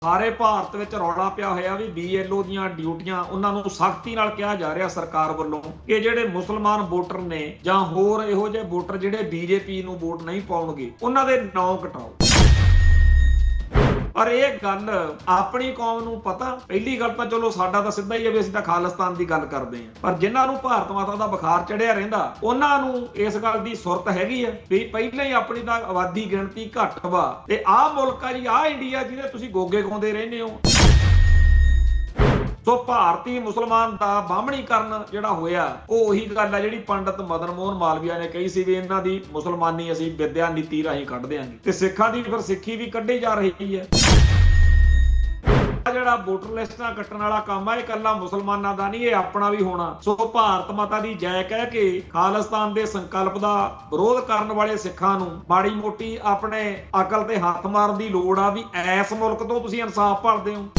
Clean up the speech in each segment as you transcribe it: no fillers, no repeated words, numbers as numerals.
ਸਾਰੇ ਭਾਰਤ ਵਿੱਚ ਰੌਲਾ ਪਿਆ ਹੋਇਆ ਵੀ BLO ਦੀਆਂ ਡਿਊਟੀਆਂ ਉਹਨਾਂ ਨੂੰ ਸਖਤੀ ਨਾਲ ਕਿਹਾ ਜਾ ਰਿਹਾ ਸਰਕਾਰ ਵੱਲੋਂ ਕਿ ਜਿਹੜੇ ਮੁਸਲਮਾਨ ਵੋਟਰ ਨੇ ਜਾਂ ਹੋਰ ਇਹੋ ਜਿਹੇ ਵੋਟਰ ਜਿਹੜੇ BJP ਨੂੰ ਵੋਟ ਨਹੀਂ ਪਾਉਣਗੇ ਉਹਨਾਂ ਦੇ ਨਾਂ ਕਟਾਓ। ਪਰ ਇਹ ਗੱਲ ਆਪਣੀ ਕੌਮ ਨੂੰ ਪਤਾ। ਪਹਿਲੀ ਗੱਲ ਤਾਂ ਚਲੋ ਸਾਡਾ ਤਾਂ ਸਿੱਧਾ ਹੀ ਹੈ ਵੀ ਅਸੀਂ ਤਾਂ ਖਾਲਿਸਤਾਨ ਦੀ ਗੱਲ ਕਰਦੇ ਹਾਂ, ਪਰ ਜਿਨ੍ਹਾਂ ਨੂੰ ਭਾਰਤ ਮਾਤਾ ਦਾ ਬੁਖਾਰ ਚੜਿਆ ਰਹਿੰਦਾ ਉਹਨਾਂ ਨੂੰ ਇਸ ਗੱਲ ਦੀ ਸੁਰਤ ਹੈਗੀ ਹੈ ਵੀ ਪਹਿਲਾਂ ਹੀ ਆਪਣੀ ਤਾਂ ਆਬਾਦੀ ਗਿਣਤੀ ਘੱਟ ਵਾ ਤੇ ਆਹ ਮੁਲਕ ਆ ਜੀ, ਆਹ ਇੰਡੀਆ ਜਿਹਦੇ ਤੁਸੀਂ ਗੋਗੇ ਗਾਉਂਦੇ ਰਹਿੰਦੇ ਹੋ। ਸੋ ਭਾਰਤੀ ਮੁਸਲਮਾਨ ਦਾ ਬਾਹਮਣੀਕਰਨ ਜਿਹੜਾ ਹੋਇਆ ਉਹ ਉਹੀ ਗੱਲ ਹੈ ਜਿਹੜੀ ਪੰਡਤ ਮਦਨ ਮੋਹਨ ਮਾਲਵੀਆ ਨੇ ਕਹੀ ਸੀ ਵੀ ਇਹਨਾਂ ਦੀ ਮੁਸਲਮਾਨੀ ਅਸੀਂ ਵਿਦਿਆ ਨੀਤੀ ਰਾਹੀਂ ਕੱਢ ਦਿਆਂਗੇ, ਤੇ ਸਿੱਖਾਂ ਦੀ ਫਿਰ ਸਿੱਖੀ ਵੀ ਕੱਢੀ ਜਾ ਰਹੀ ਹੈ। ਜਿਹੜਾ ਵੋਟਰ ਲਿਸਟਾਂ ਕੱਟਣ ਵਾਲਾ ਕੰਮ ਆ ਇਹ ਇਕੱਲਾ ਮੁਸਲਮਾਨਾਂ ਦਾ ਨਹੀਂ, ਇਹ ਆਪਣਾ ਵੀ ਹੋਣਾ। ਸੋ ਭਾਰਤ ਮਾਤਾ ਦੀ ਜੈ ਕਹਿ ਕੇ ਖਾਲਿਸਤਾਨ ਦੇ ਸੰਕਲਪ ਦਾ ਵਿਰੋਧ ਕਰਨ ਵਾਲੇ ਸਿੱਖਾਂ ਨੂੰ ਮਾੜੀ ਮੋਟੀ ਆਪਣੇ ਅਕਲ ਤੇ ਹੱਥ ਮਾਰਨ ਦੀ ਲੋੜ ਆ ਵੀ ਐਸ ਮੁਲਕ ਤੋਂ ਤੁਸੀਂ ਇਨਸਾਫ ਭਾਲਦੇ ਹੋ।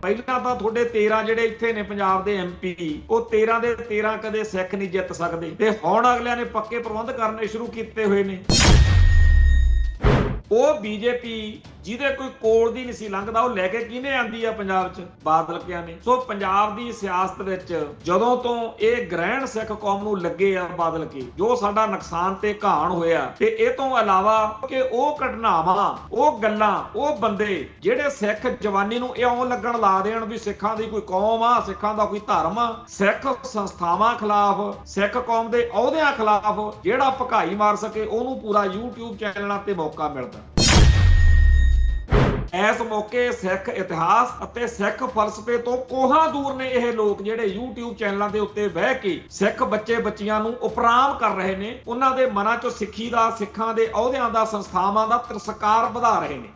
ਪਹਿਲਾਂ ਤਾਂ ਤੁਹਾਡੇ 13 ਜਿਹੜੇ ਇੱਥੇ ਨੇ ਪੰਜਾਬ ਦੇ MP ਉਹ 13 ਦੇ 13 ਕਦੇ ਸਿੱਖ ਨਹੀਂ ਜਿੱਤ ਸਕਦੇ, ਤੇ ਹੁਣ ਅਗਲਿਆਂ ਨੇ ਪੱਕੇ ਪ੍ਰਬੰਧ ਕਰਨੇ ਸ਼ੁਰੂ ਕੀਤੇ ਹੋਏ ਨੇ। ਉਹ BJP ਜਿਹਦੇ ਕੋਈ ਕੋਲ ਦੀ ਨਹੀਂ ਸੀ ਲੰਘਦਾ ਉਹ ਲੈ ਕੇ ਕਿਹਨੇ ਆਂਦੀ ਆ ਪੰਜਾਬ 'ਚ? ਬਾਦਲ ਕਿਆ ਨੇ। ਸੋ ਪੰਜਾਬ ਦੀ ਸਿਆਸਤ ਵਿੱਚ ਜਦੋਂ ਤੋਂ ਇਹ ਗ੍ਰਹਿਣ ਸਿੱਖ ਕੌਮ ਨੂੰ ਲੱਗੇ ਆ ਬਾਦਲ ਕੇ, ਜੋ ਸਾਡਾ ਨੁਕਸਾਨ ਤੇ ਘਾਣ ਹੋਇਆ, ਤੇ ਇਹ ਤੋਂ ਇਲਾਵਾ ਕਿ ਉਹ ਘਟਨਾਵਾਂ, ਉਹ ਗੱਲਾਂ, ਉਹ ਬੰਦੇ ਜਿਹੜੇ ਸਿੱਖ ਜਵਾਨੀ ਨੂੰ ਇਉਂ ਲੱਗਣ ਲਾ ਦੇਣ ਵੀ ਸਿੱਖਾਂ ਦੀ ਕੋਈ ਕੌਮ ਆ, ਸਿੱਖਾਂ ਦਾ ਕੋਈ ਧਰਮ ਆ, ਸਿੱਖ ਸੰਸਥਾਵਾਂ ਖਿਲਾਫ, ਸਿੱਖ ਕੌਮ ਦੇ ਅਹੁਦਿਆਂ ਖਿਲਾਫ ਜਿਹੜਾ ਭਕਾਈ ਮਾਰ ਸਕੇ ਉਹਨੂੰ ਪੂਰਾ YouTube ਚੈਨਲਾਂ ਤੇ ਮੌਕਾ ਮਿਲਦਾ। ਇਸ ਮੌਕੇ ਸਿੱਖ ਇਤਿਹਾਸ ਅਤੇ ਸਿੱਖ ਫਲਸਫੇ ਤੋਂ ਕੋਹਾਂ ਦੂਰ ਨੇ ਇਹ ਲੋਕ ਜਿਹੜੇ YouTube ਚੈਨਲਾਂ ਦੇ ਉੱਤੇ ਬਹਿ ਕੇ ਸਿੱਖ ਬੱਚੇ ਬੱਚੀਆਂ ਨੂੰ ਉਪਰਾਮ ਕਰ ਰਹੇ ਨੇ, ਉਹਨਾਂ ਦੇ ਮਨਾਂ 'ਚੋਂ ਸਿੱਖੀ ਦਾ, ਸਿੱਖਾਂ ਦੇ ਅਹੁਦਿਆਂ ਦਾ, ਸੰਸਥਾਵਾਂ ਦਾ ਤਿਰਸਕਾਰ ਵਧਾ ਰਹੇ ਨੇ।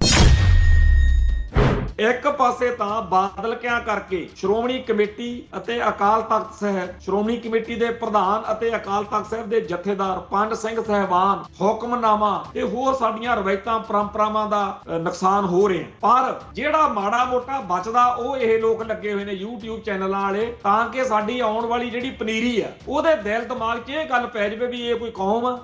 ਇੱਕ ਪਾਸੇ ਤਾਂ ਬਾਦਲ ਕਿਆ ਕਰਕੇ ਸ਼੍ਰੋਮਣੀ ਕਮੇਟੀ ਅਤੇ ਅਕਾਲ ਤਖਤ ਸਾਹਿਬ, ਸ਼੍ਰੋਮਣੀ ਕਮੇਟੀ ਦੇ ਪ੍ਰਧਾਨ ਅਤੇ ਅਕਾਲ ਤਖਤ ਸਾਹਿਬ ਦੇ ਜਥੇਦਾਰ ਪੰਡ ਸਿੰਘ ਸਾਹਿਬਾਨ, ਹੁਕਮਨਾਮਾ ਤੇ ਹੋਰ ਸਾਡੀਆਂ ਰਵਾਇਤਾਂ ਪਰੰਪਰਾਵਾਂ ਦਾ ਨੁਕਸਾਨ ਹੋ ਰਿਹਾ, ਪਰ ਜਿਹੜਾ ਮਾੜਾ ਮੋਟਾ ਬਚਦਾ ਉਹ ਇਹ ਲੋਕ ਲੱਗੇ ਹੋਏ ਨੇ YouTube ਚੈਨਲਾਂ ਵਾਲੇ, ਤਾਂ ਕਿ ਸਾਡੀ ਆਉਣ ਵਾਲੀ ਜਿਹੜੀ ਪਨੀਰੀ ਆ ਉਹਦੇ ਦਿਲ ਦਿਮਾਗ 'ਚ ਇਹ ਗੱਲ ਪੈ ਜਾਵੇ ਵੀ ਇਹ ਕੋਈ ਕੌਮ ਆ।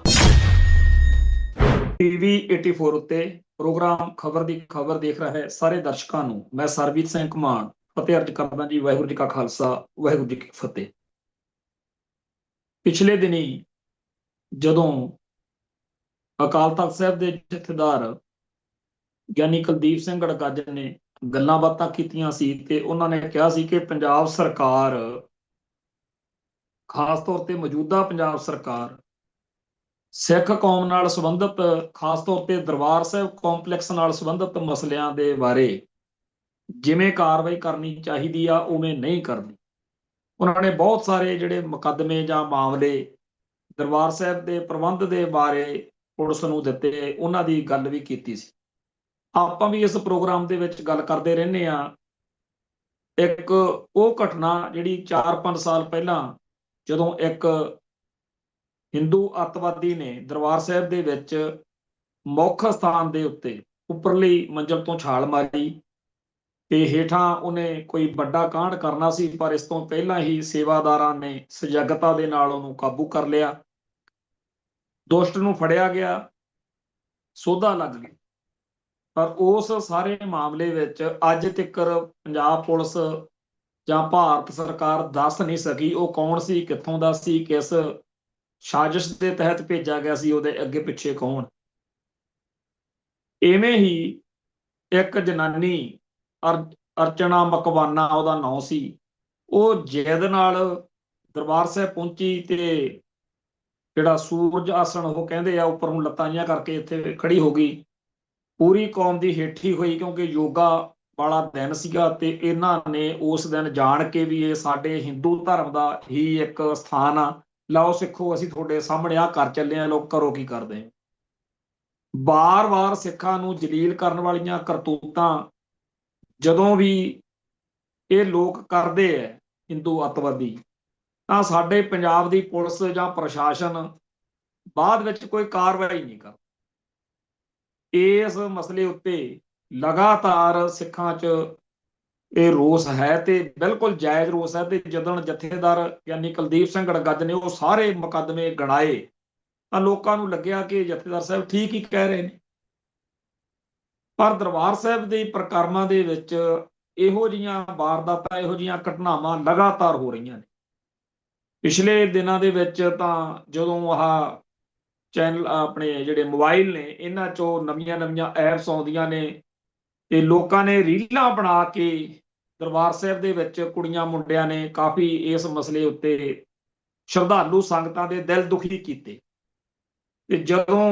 TV 84 ਉੱਤੇ ਪ੍ਰੋਗਰਾਮ ਖਬਰ ਦੀ ਖਬਰ ਦੇਖ ਰਿਹਾ ਹੈ ਸਾਰੇ ਦਰਸ਼ਕਾਂ ਨੂੰ ਮੈਂ ਸਰਬਜੀਤ ਸਿੰਘ ਘੁਮਾਣ ਫਤਿਹ ਅਰਜ ਕਰਦਾ ਜੀ। ਵਾਹਿਗੁਰੂ ਜੀ ਕਾ ਖਾਲਸਾ, ਵਾਹਿਗੁਰੂ ਜੀ ਕੀ ਫਤਿਹ। ਪਿਛਲੇ ਦਿਨੀ ਜਦੋਂ ਅਕਾਲ ਤਖਤ ਸਾਹਿਬ ਦੇ ਜਥੇਦਾਰ ਗਿਆਨੀ ਕੁਲਦੀਪ ਸਿੰਘ ਗੜਗੱਜ ਨੇ ਗੱਲਾਂ ਬਾਤਾਂ ਕੀਤੀਆਂ ਸੀ ਤੇ ਉਹਨਾਂ ਨੇ ਕਿਹਾ ਸੀ ਕਿ ਪੰਜਾਬ ਸਰਕਾਰ, ਖਾਸ ਤੌਰ ਤੇ ਮੌਜੂਦਾ ਪੰਜਾਬ ਸਰਕਾਰ, ਸਿੱਖ ਕੌਮ ਨਾਲ ਸੰਬੰਧਿਤ, ਖਾਸ ਤੌਰ ਤੇ ਦਰਬਾਰ ਸਾਹਿਬ ਕੰਪਲੈਕਸ ਨਾਲ ਸੰਬੰਧਿਤ ਮਸਲਿਆਂ ਦੇ ਬਾਰੇ ਜਿਵੇਂ ਕਾਰਵਾਈ ਕਰਨੀ ਚਾਹੀਦੀ ਆ ਉਵੇਂ ਨਹੀਂ ਕਰਦੀ। ਉਹਨਾਂ ਨੇ ਬਹੁਤ ਸਾਰੇ ਜਿਹੜੇ ਮੁਕੱਦਮੇ ਜਾਂ ਮਾਮਲੇ ਦਰਬਾਰ ਸਾਹਿਬ ਦੇ ਪ੍ਰਬੰਧ ਦੇ ਬਾਰੇ ਪੁਲਿਸ ਨੂੰ ਦਿੱਤੇ, ਉਹਨਾਂ ਦੀ ਗੱਲ ਵੀ ਕੀਤੀ ਸੀ। ਆਪਾਂ ਵੀ ਇਸ ਪ੍ਰੋਗਰਾਮ ਦੇ ਵਿੱਚ ਗੱਲ ਕਰਦੇ ਰਹਿੰਦੇ ਆ। ਇੱਕ ਉਹ ਘਟਨਾ ਜਿਹੜੀ 4-5 ਸਾਲ ਪਹਿਲਾਂ ਜਦੋਂ ਇੱਕ ਹਿੰਦੂ ਅੱਤਵਾਦੀ ਨੇ ਦਰਬਾਰ ਸਾਹਿਬ ਦੇ ਵਿੱਚ ਮੁੱਖ ਸਥਾਨ ਦੇ ਉੱਤੇ ਉੱਪਰਲੀ ਮੰਜ਼ਲ ਤੋਂ ਛਾਲ ਮਾਰੀ ਤੇ ਹੇਠਾਂ ਉਹਨੇ ਕੋਈ ਵੱਡਾ ਕਾਂਡ ਕਰਨਾ ਸੀ, ਪਰ ਇਸ ਤੋਂ ਪਹਿਲਾਂ ਹੀ ਸੇਵਾਦਾਰਾਂ ਨੇ ਸਜਗਤਾ ਦੇ ਨਾਲ ਉਹਨੂੰ ਕਾਬੂ ਕਰ ਲਿਆ। ਦੁਸ਼ਟ ਨੂੰ ਫੜਿਆ ਗਿਆ, ਸੋਧਾ ਲੱਗ ਗਿਆ। ਪਰ ਉਸ ਸਾਰੇ ਮਾਮਲੇ ਵਿੱਚ ਅੱਜ ਤੱਕ ਪੰਜਾਬ ਪੁਲਿਸ ਜਾਂ ਭਾਰਤ ਸਰਕਾਰ ਦੱਸ ਨਹੀਂ ਸਕੀ ਉਹ ਕੌਣ ਸੀ, ਕਿੱਥੋਂ ਦਾ ਸੀ, ਕਿਸ ਸਾਜ਼ਿਸ਼ ਦੇ ਤਹਿਤ ਭੇਜਿਆ ਗਿਆ ਸੀ, ਉਹਦੇ ਅੱਗੇ ਪਿੱਛੇ ਕੌਣ। ਇਵੇਂ ਹੀ ਇੱਕ ਜਨਾਨੀ ਅਰਚਨਾ ਮਕਵਾਨਾ ਉਹਦਾ ਨਾਂ ਸੀ, ਉਹ ਜਿੱਦ ਨਾਲ ਦਰਬਾਰ ਸਾਹਿਬ ਪਹੁੰਚੀ ਤੇ ਜਿਹੜਾ ਸੂਰਜ ਆਸਣ ਉਹ ਕਹਿੰਦੇ ਆ ਉੱਪਰ ਨੂੰ ਲੱਤਾਂ ਜਿਹੀਆਂ ਕਰਕੇ ਇੱਥੇ ਖੜੀ ਹੋ ਗਈ। ਪੂਰੀ ਕੌਮ ਦੀ ਹੇਠੀ ਹੋਈ ਕਿਉਂਕਿ ਯੋਗਾ ਵਾਲਾ ਦਿਨ ਸੀਗਾ ਤੇ ਇਹਨਾਂ ਨੇ ਉਸ ਦਿਨ ਜਾਣ ਕੇ ਵੀ ਇਹ ਸਾਡੇ ਹਿੰਦੂ ਧਰਮ ਦਾ ਹੀ ਇੱਕ ਸਥਾਨ ਆ, ਲਓ ਸਿੱਖੋ ਅਸੀਂ ਤੁਹਾਡੇ ਸਾਹਮਣੇ ਆ ਕਰ ਚੱਲੇ ਆ, ਲੋਕ ਕਰੋ ਕੀ ਕਰਦੇ। ਬਾਰ-ਬਾਰ ਸਿੱਖਾਂ ਨੂੰ ਜਲੀਲ ਕਰਨ ਵਾਲੀਆਂ ਕਰਤੂਤਾਂ ਜਦੋਂ ਵੀ ਇਹ ਲੋਕ ਕਰਦੇ ਐ ਹਿੰਦੂ ਅੱਤਵਾਦੀ, ਤਾਂ ਸਾਡੇ ਪੰਜਾਬ ਦੀ ਪੁਲਿਸ ਜਾਂ ਪ੍ਰਸ਼ਾਸਨ ਬਾਅਦ ਵਿੱਚ ਕੋਈ ਕਾਰਵਾਈ ਨਹੀਂ ਕਰਦਾ। ਇਸ ਮਸਲੇ ਉੱਤੇ ਲਗਾਤਾਰ ਸਿੱਖਾਂ 'ਚ ਇਹ ਰੋਸ ਹੈ ਤੇ ਬਿਲਕੁਲ ਜਾਇਜ਼ ਰੋਸ ਹੈ। ਤੇ ਜਦੋਂ ਜਥੇਦਾਰ ਯਾਨੀ ਕੁਲਦੀਪ ਸਿੰਘ ਗੜਗੱਜ ਨੇ ਉਹ ਸਾਰੇ ਮੁਕੱਦਮੇ ਗਣਾਏ ਤਾਂ ਲੋਕਾਂ ਨੂੰ ਲੱਗਿਆ ਕਿ ਜਥੇਦਾਰ ਸਾਹਿਬ ਠੀਕ ਹੀ ਕਹਿ ਰਹੇ ਨੇ। ਪਰ ਦਰਬਾਰ ਸਾਹਿਬ ਦੇ ਪ੍ਰਕਰਮਾਂ ਦੇ ਵਿੱਚ ਇਹੋ ਜਿਹੀਆਂ ਵਾਰਦਾਤਾਂ, ਇਹੋ ਜਿਹੀਆਂ ਘਟਨਾਵਾਂ ਲਗਾਤਾਰ ਹੋ ਰਹੀਆਂ ਨੇ। ਪਿਛਲੇ ਦਿਨਾਂ ਦੇ ਵਿੱਚ ਤਾਂ ਜਦੋਂ ਆਹ ਚੈਨਲ ਆਪਣੇ ਜਿਹੜੇ ਮੋਬਾਈਲ ਨੇ, ਇਹਨਾਂ 'ਚੋਂ ਨਵੀਆਂ-ਨਵੀਆਂ ਐਪਸ ਆਉਂਦੀਆਂ ਨੇ ਤੇ ਲੋਕਾਂ ਨੇ ਰੀਲਾਂ ਬਣਾ ਕੇ ਦਰਬਾਰ ਸਾਹਿਬ ਦੇ ਵਿੱਚ ਕੁੜੀਆਂ ਮੁੰਡਿਆਂ ਨੇ ਕਾਫੀ ਇਸ ਮਸਲੇ ਉੱਤੇ ਸ਼ਰਧਾਲੂ ਸੰਗਤਾਂ ਦੇ ਦਿਲ ਦੁਖੀ ਕੀਤੇ। ਤੇ ਜਦੋਂ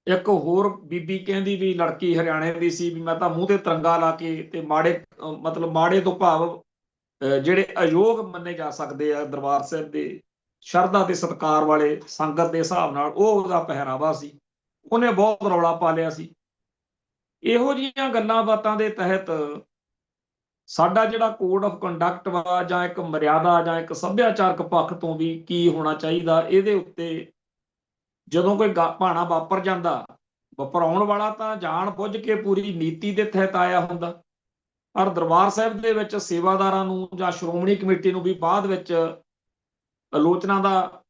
ਇੱਕ ਹੋਰ ਬੀਬੀ ਕਹਿੰਦੀ ਵੀ ਲੜਕੀ ਹਰਿਆਣੇ ਦੀ ਸੀ ਵੀ ਮੈਂ ਤਾਂ ਮੂੰਹ ਤੇ ਤਿਰੰਗਾ ਲਾ ਕੇ ਤੇ ਮਾੜੇ ਮਤਲਬ ਮਾੜੇ ਤੋਂ ਭਾਵ ਜਿਹੜੇ ਅਯੋਗ ਮੰਨੇ ਜਾ ਸਕਦੇ ਆ ਦਰਬਾਰ ਸਾਹਿਬ ਦੇ ਸ਼ਰਧਾ ਤੇ ਸਤਿਕਾਰ ਵਾਲੇ ਸੰਗਤ ਦੇ ਹਿਸਾਬ ਨਾਲ ਉਹ ਉਹਦਾ ਪਹਿਰਾਵਾ ਸੀ, ਉਹਨੇ ਬਹੁਤ ਰੌਲਾ ਪਾ ਲਿਆ ਸੀ। ਇਹੋ ਜਿਹੀਆਂ ਗੱਲਾਂ ਬਾਤਾਂ ਦੇ ਤਹਿਤ ਸਾਡਾ ਜਿਹੜਾ ਕੋਡ ਆਫ ਕੰਡਕਟ ਵਾ ਜਾਂ ਇੱਕ ਮਰਿਆਦਾ ਜਾਂ ਇੱਕ ਸੱਭਿਆਚਾਰਕ ਪੱਖ ਤੋਂ ਵੀ ਕੀ ਹੋਣਾ ਚਾਹੀਦਾ, ਇਹਦੇ ਉੱਤੇ ਜਦੋਂ ਕੋਈ ਭਾਣਾ ਵਾਪਰ ਜਾਂਦਾ, ਵਾਪਰਾਉਣ ਵਾਲਾ ਤਾਂ ਜਾਣ ਬੁੱਝ ਕੇ ਪੂਰੀ ਨੀਤੀ ਦੇ ਤਹਿਤ ਆਇਆ ਹੁੰਦਾ, ਪਰ ਦਰਬਾਰ ਸਾਹਿਬ ਦੇ ਵਿੱਚ ਸੇਵਾਦਾਰਾਂ ਨੂੰ ਜਾਂ ਸ਼੍ਰੋਮਣੀ ਕਮੇਟੀ ਨੂੰ ਵੀ ਬਾਅਦ ਵਿੱਚ ਆਲੋਚਨਾ ਦਾ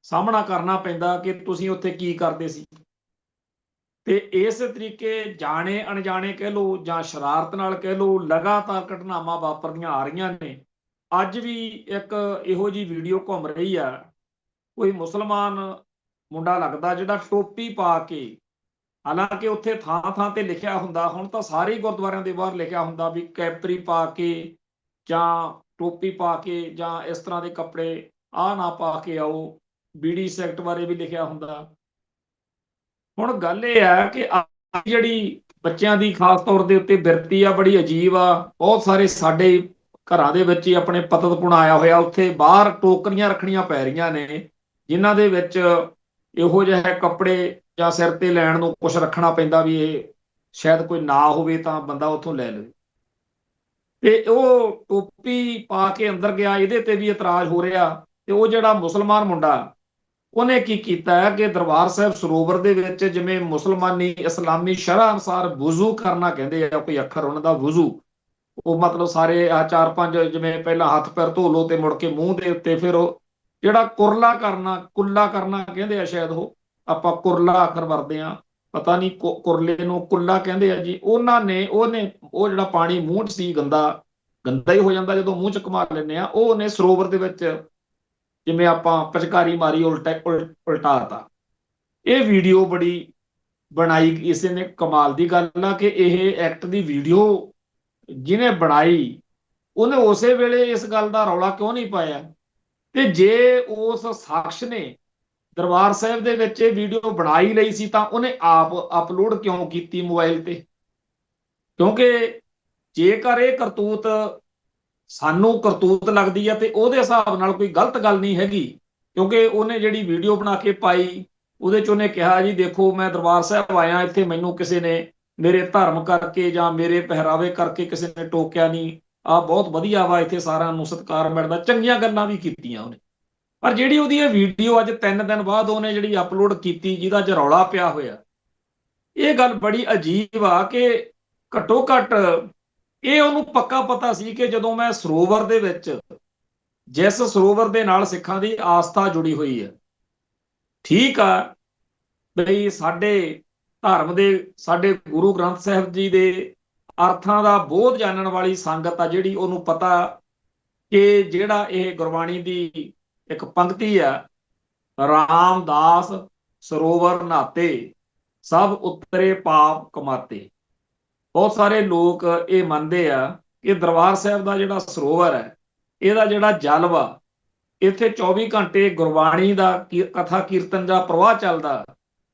ਸਾਹਮਣਾ ਕਰਨਾ ਪੈਂਦਾ ਕਿ ਤੁਸੀਂ ਉੱਥੇ ਕੀ ਕਰਦੇ ਸੀ। ਤੇ ਇਸ ਤਰੀਕੇ ਜਾਣੇ ਅਣਜਾਣੇ ਕਹਿ ਲਓ ਜਾਂ ਸ਼ਰਾਰਤ ਨਾਲ ਕਹਿ ਲਓ, ਲਗਾਤਾਰ ਘਟਨਾਵਾਂ ਵਾਪਰਦੀਆਂ ਆ ਰਹੀਆਂ ਨੇ। ਅੱਜ ਵੀ ਇੱਕ ਇਹੋ ਜਿਹੀ ਵੀਡੀਓ ਘੁੰਮ ਰਹੀ ਆ, ਕੋਈ ਮੁਸਲਮਾਨ ਮੁੰਡਾ ਲੱਗਦਾ ਜਿਹੜਾ ਟੋਪੀ ਪਾ ਕੇ, ਹਾਲਾਂਕਿ ਉੱਥੇ ਥਾਂ ਥਾਂ ਤੇ ਲਿਖਿਆ ਹੁੰਦਾ, ਹੁਣ ਤਾਂ ਸਾਰੇ ਗੁਰਦੁਆਰਿਆਂ ਦੇ ਬਾਹਰ ਲਿਖਿਆ ਹੁੰਦਾ ਵੀ ਕੈਪਰੀ ਪਾ ਕੇ ਜਾਂ ਟੋਪੀ ਪਾ ਕੇ ਜਾਂ ਇਸ ਤਰ੍ਹਾਂ ਦੇ ਕੱਪੜੇ ਆਹ ਨਾ ਪਾ ਕੇ ਆਓ, ਬੀੜੀ ਸਿਗਰਟ ਬਾਰੇ ਵੀ ਲਿਖਿਆ ਹੁੰਦਾ। ਹੁਣ ਗੱਲ ਇਹ ਹੈ ਕਿ ਜਿਹੜੀ ਬੱਚਿਆਂ ਦੀ ਖਾਸ ਤੌਰ ਦੇ ਉੱਤੇ ਬਿਰਤੀ ਆ, ਬੜੀ ਅਜੀਬ ਆ। ਬਹੁਤ ਸਾਰੇ ਸਾਡੇ ਘਰਾਂ ਦੇ ਵਿੱਚ ਹੀ ਆਪਣੇ ਪਤਤਪੁਣ ਆਇਆ ਹੋਇਆ, ਉੱਥੇ ਬਾਹਰ ਟੋਕਰੀਆਂ ਰੱਖਣੀਆਂ ਪੈ ਰਹੀਆਂ ਨੇ ਜਿਨ੍ਹਾਂ ਦੇ ਵਿੱਚ ਇਹੋ ਜਿਹੇ ਕੱਪੜੇ ਜਾਂ ਸਿਰ ਤੇ ਲੈਣ ਨੂੰ ਕੁਝ ਰੱਖਣਾ ਪੈਂਦਾ ਵੀ ਇਹ ਸ਼ਾਇਦ ਕੋਈ ਨਾ ਹੋਵੇ ਤਾਂ ਬੰਦਾ ਉੱਥੋਂ ਲੈ ਲਵੇ। ਤੇ ਉਹ ਟੋਪੀ ਪਾ ਕੇ ਅੰਦਰ ਗਿਆ, ਇਹਦੇ ਤੇ ਵੀ ਇਤਰਾਜ਼ ਹੋ ਰਿਹਾ। ਤੇ ਉਹ ਜਿਹੜਾ ਮੁਸਲਮਾਨ ਮੁੰਡਾ, ਉਹਨੇ ਕੀ ਕੀਤਾ ਹੈ ਕਿ ਦਰਬਾਰ ਸਾਹਿਬ ਸਰੋਵਰ ਦੇ ਵਿੱਚ ਜਿਵੇਂ ਮੁਸਲਮਾਨੀ ਇਸਲਾਮੀ ਸ਼ਰ੍ਹਾ ਅਨੁਸਾਰ ਵੁਜ਼ੂ ਕਰਨਾ ਕਹਿੰਦੇ ਆ, ਕੋਈ ਅੱਖਰ ਉਹਨਾਂ ਦਾ ਵੁਜ਼ੂ, ਉਹ ਮਤਲਬ ਸਾਰੇ ਆ 4-5 ਜਿਵੇਂ ਪਹਿਲਾਂ ਹੱਥ ਪੈਰ ਧੋ ਲਓ ਤੇ ਮੁੜ ਕੇ ਮੂੰਹ ਦੇ ਉੱਤੇ ਫਿਰ ਉਹ ਜਿਹੜਾ ਕੁਰਲਾ ਕਰਨਾ, ਕੁੱਲਾ ਕਰਨਾ ਕਹਿੰਦੇ ਆ ਸ਼ਾਇਦ, ਉਹ ਆਪਾਂ ਕੁਰਲਾ ਅੱਖਰ ਵਰਦੇ ਆ, ਪਤਾ ਨਹੀਂ ਕੁਰਲੇ ਨੂੰ ਕੁੱਲਾ ਕਹਿੰਦੇ ਆ ਜੀ। ਉਹਨੇ ਉਹ ਜਿਹੜਾ ਪਾਣੀ ਮੂੰਹ 'ਚ ਸੀ, ਗੰਦਾ ਗੰਦਾ ਹੀ ਹੋ ਜਾਂਦਾ ਜਦੋਂ ਮੂੰਹ 'ਚ ਘੁਮਾ ਲੈਂਦੇ ਆ, ਉਹ ਉਹਨੇ ਸਰੋਵਰ ਦੇ ਵਿੱਚ ਜਿਵੇਂ ਆਪਾਂ ਪਿਚਕਾਰੀ ਮਾਰੀ ਉਲਟਾਤਾ। ਇਹ ਵੀਡੀਓ ਬੜੀ ਬਣਾਈ ਕਿਸੇ ਨੇ, ਕਮਾਲ ਦੀ ਗੱਲ ਆ ਕਿ ਇਹ ਐਕਟ ਦੀ ਵੀਡੀਓ ਜਿਹਨੇ ਬਣਾਈ ਉਹਨੇ ਉਸੇ ਵੇਲੇ ਇਸ ਗੱਲ ਦਾ ਰੌਲਾ ਕਿਉਂ ਨਹੀਂ ਪਾਇਆ? ਤੇ ਜੇ ਉਸ ਸ਼ਖਸ ਨੇ ਦਰਬਾਰ ਸਾਹਿਬ ਦੇ ਵਿੱਚ ਇਹ ਵੀਡੀਓ ਬਣਾ ਹੀ ਲਈ ਸੀ ਤਾਂ ਉਹਨੇ ਆਪ ਅਪਲੋਡ ਕਿਉਂ ਕੀਤੀ ਮੋਬਾਈਲ ਤੇ? ਕਿਉਂਕਿ ਜੇਕਰ ਇਹ ਕਰਤੂਤ ਸਾਨੂੰ ਕਰਤੂਤ ਲੱਗਦੀ ਆ ਤੇ ਉਹਦੇ ਹਿਸਾਬ ਨਾਲ ਕੋਈ ਗਲਤ ਗੱਲ ਨਹੀਂ ਹੈਗੀ, ਕਿਉਂਕਿ ਉਹਨੇ ਜਿਹੜੀ ਵੀਡੀਓ ਬਣਾ ਕੇ ਪਾਈ ਉਹਦੇ ਚ ਉਹਨੇ ਕਿਹਾ ਜੀ ਦੇਖੋ ਮੈਂ ਦਰਬਾਰ ਸਾਹਿਬ ਆਇਆ, ਇੱਥੇ ਮੈਨੂੰ ਕਿਸੇ ਨੇ ਮੇਰੇ ਧਰਮ ਕਰਕੇ ਜਾਂ ਮੇਰੇ ਪਹਿਰਾਵੇ ਕਰਕੇ ਕਿਸੇ ਨੇ ਟੋਕਿਆ ਨਹੀਂ, ਆ ਬਹੁਤ ਵਧੀਆ ਵਾ, ਇੱਥੇ ਸਾਰਿਆਂ ਨੂੰ ਸਤਿਕਾਰ ਮਿਲਦਾ, ਚੰਗੀਆਂ ਗੱਲਾਂ ਵੀ ਕੀਤੀਆਂ ਉਹਨੇ। ਪਰ ਜਿਹੜੀ ਉਹਦੀ ਇਹ ਵੀਡੀਓ ਅੱਜ 3 ਦਿਨ ਬਾਅਦ ਉਹਨੇ ਜਿਹੜੀ ਅਪਲੋਡ ਕੀਤੀ, ਜਿਹਦਾ ਚ ਰੌਲਾ ਪਿਆ ਹੋਇਆ, ਇਹ ਗੱਲ ਬੜੀ ਅਜੀਬ ਆ ਕਿ ਘੱਟੋ ਘੱਟ ਇਹ ਉਹਨੂੰ ਪੱਕਾ ਪਤਾ ਸੀ ਕਿ ਜਦੋਂ ਮੈਂ ਸਰੋਵਰ ਦੇ ਵਿੱਚ, ਜਿਸ ਸਰੋਵਰ ਦੇ ਨਾਲ ਸਿੱਖਾਂ ਦੀ ਆਸਥਾ ਜੁੜੀ ਹੋਈ ਹੈ, ਠੀਕ ਆ ਬਈ ਸਾਡੇ ਧਰਮ ਦੇ, ਸਾਡੇ ਗੁਰੂ ਗ੍ਰੰਥ ਸਾਹਿਬ ਜੀ ਦੇ ਅਰਥਾਂ ਦਾ ਬੋਧ ਜਾਣਨ ਵਾਲੀ ਸੰਗਤ ਆ ਜਿਹੜੀ, ਉਹਨੂੰ ਪਤਾ ਕਿ ਜਿਹੜਾ ਇਹ ਗੁਰਬਾਣੀ ਦੀ ਇੱਕ ਪੰਕਤੀ ਆ, ਰਾਮਦਾਸ ਸਰੋਵਰ ਨਹਾਤੇ ਸਭ ਉਤਰੇ ਪਾਪ ਕਮਾਤੇ। ਬਹੁਤ ਸਾਰੇ ਲੋਕ ਇਹ ਮੰਨਦੇ ਆ ਕਿ ਦਰਬਾਰ ਸਾਹਿਬ ਦਾ ਜਿਹੜਾ ਸਰੋਵਰ ਹੈ, ਇਹਦਾ ਜਿਹੜਾ ਜਲ ਵਾ, ਇੱਥੇ 24 ਘੰਟੇ ਗੁਰਬਾਣੀ ਦਾ ਕਥਾ ਕੀਰਤਨ ਦਾ ਪ੍ਰਵਾਹ ਚੱਲਦਾ।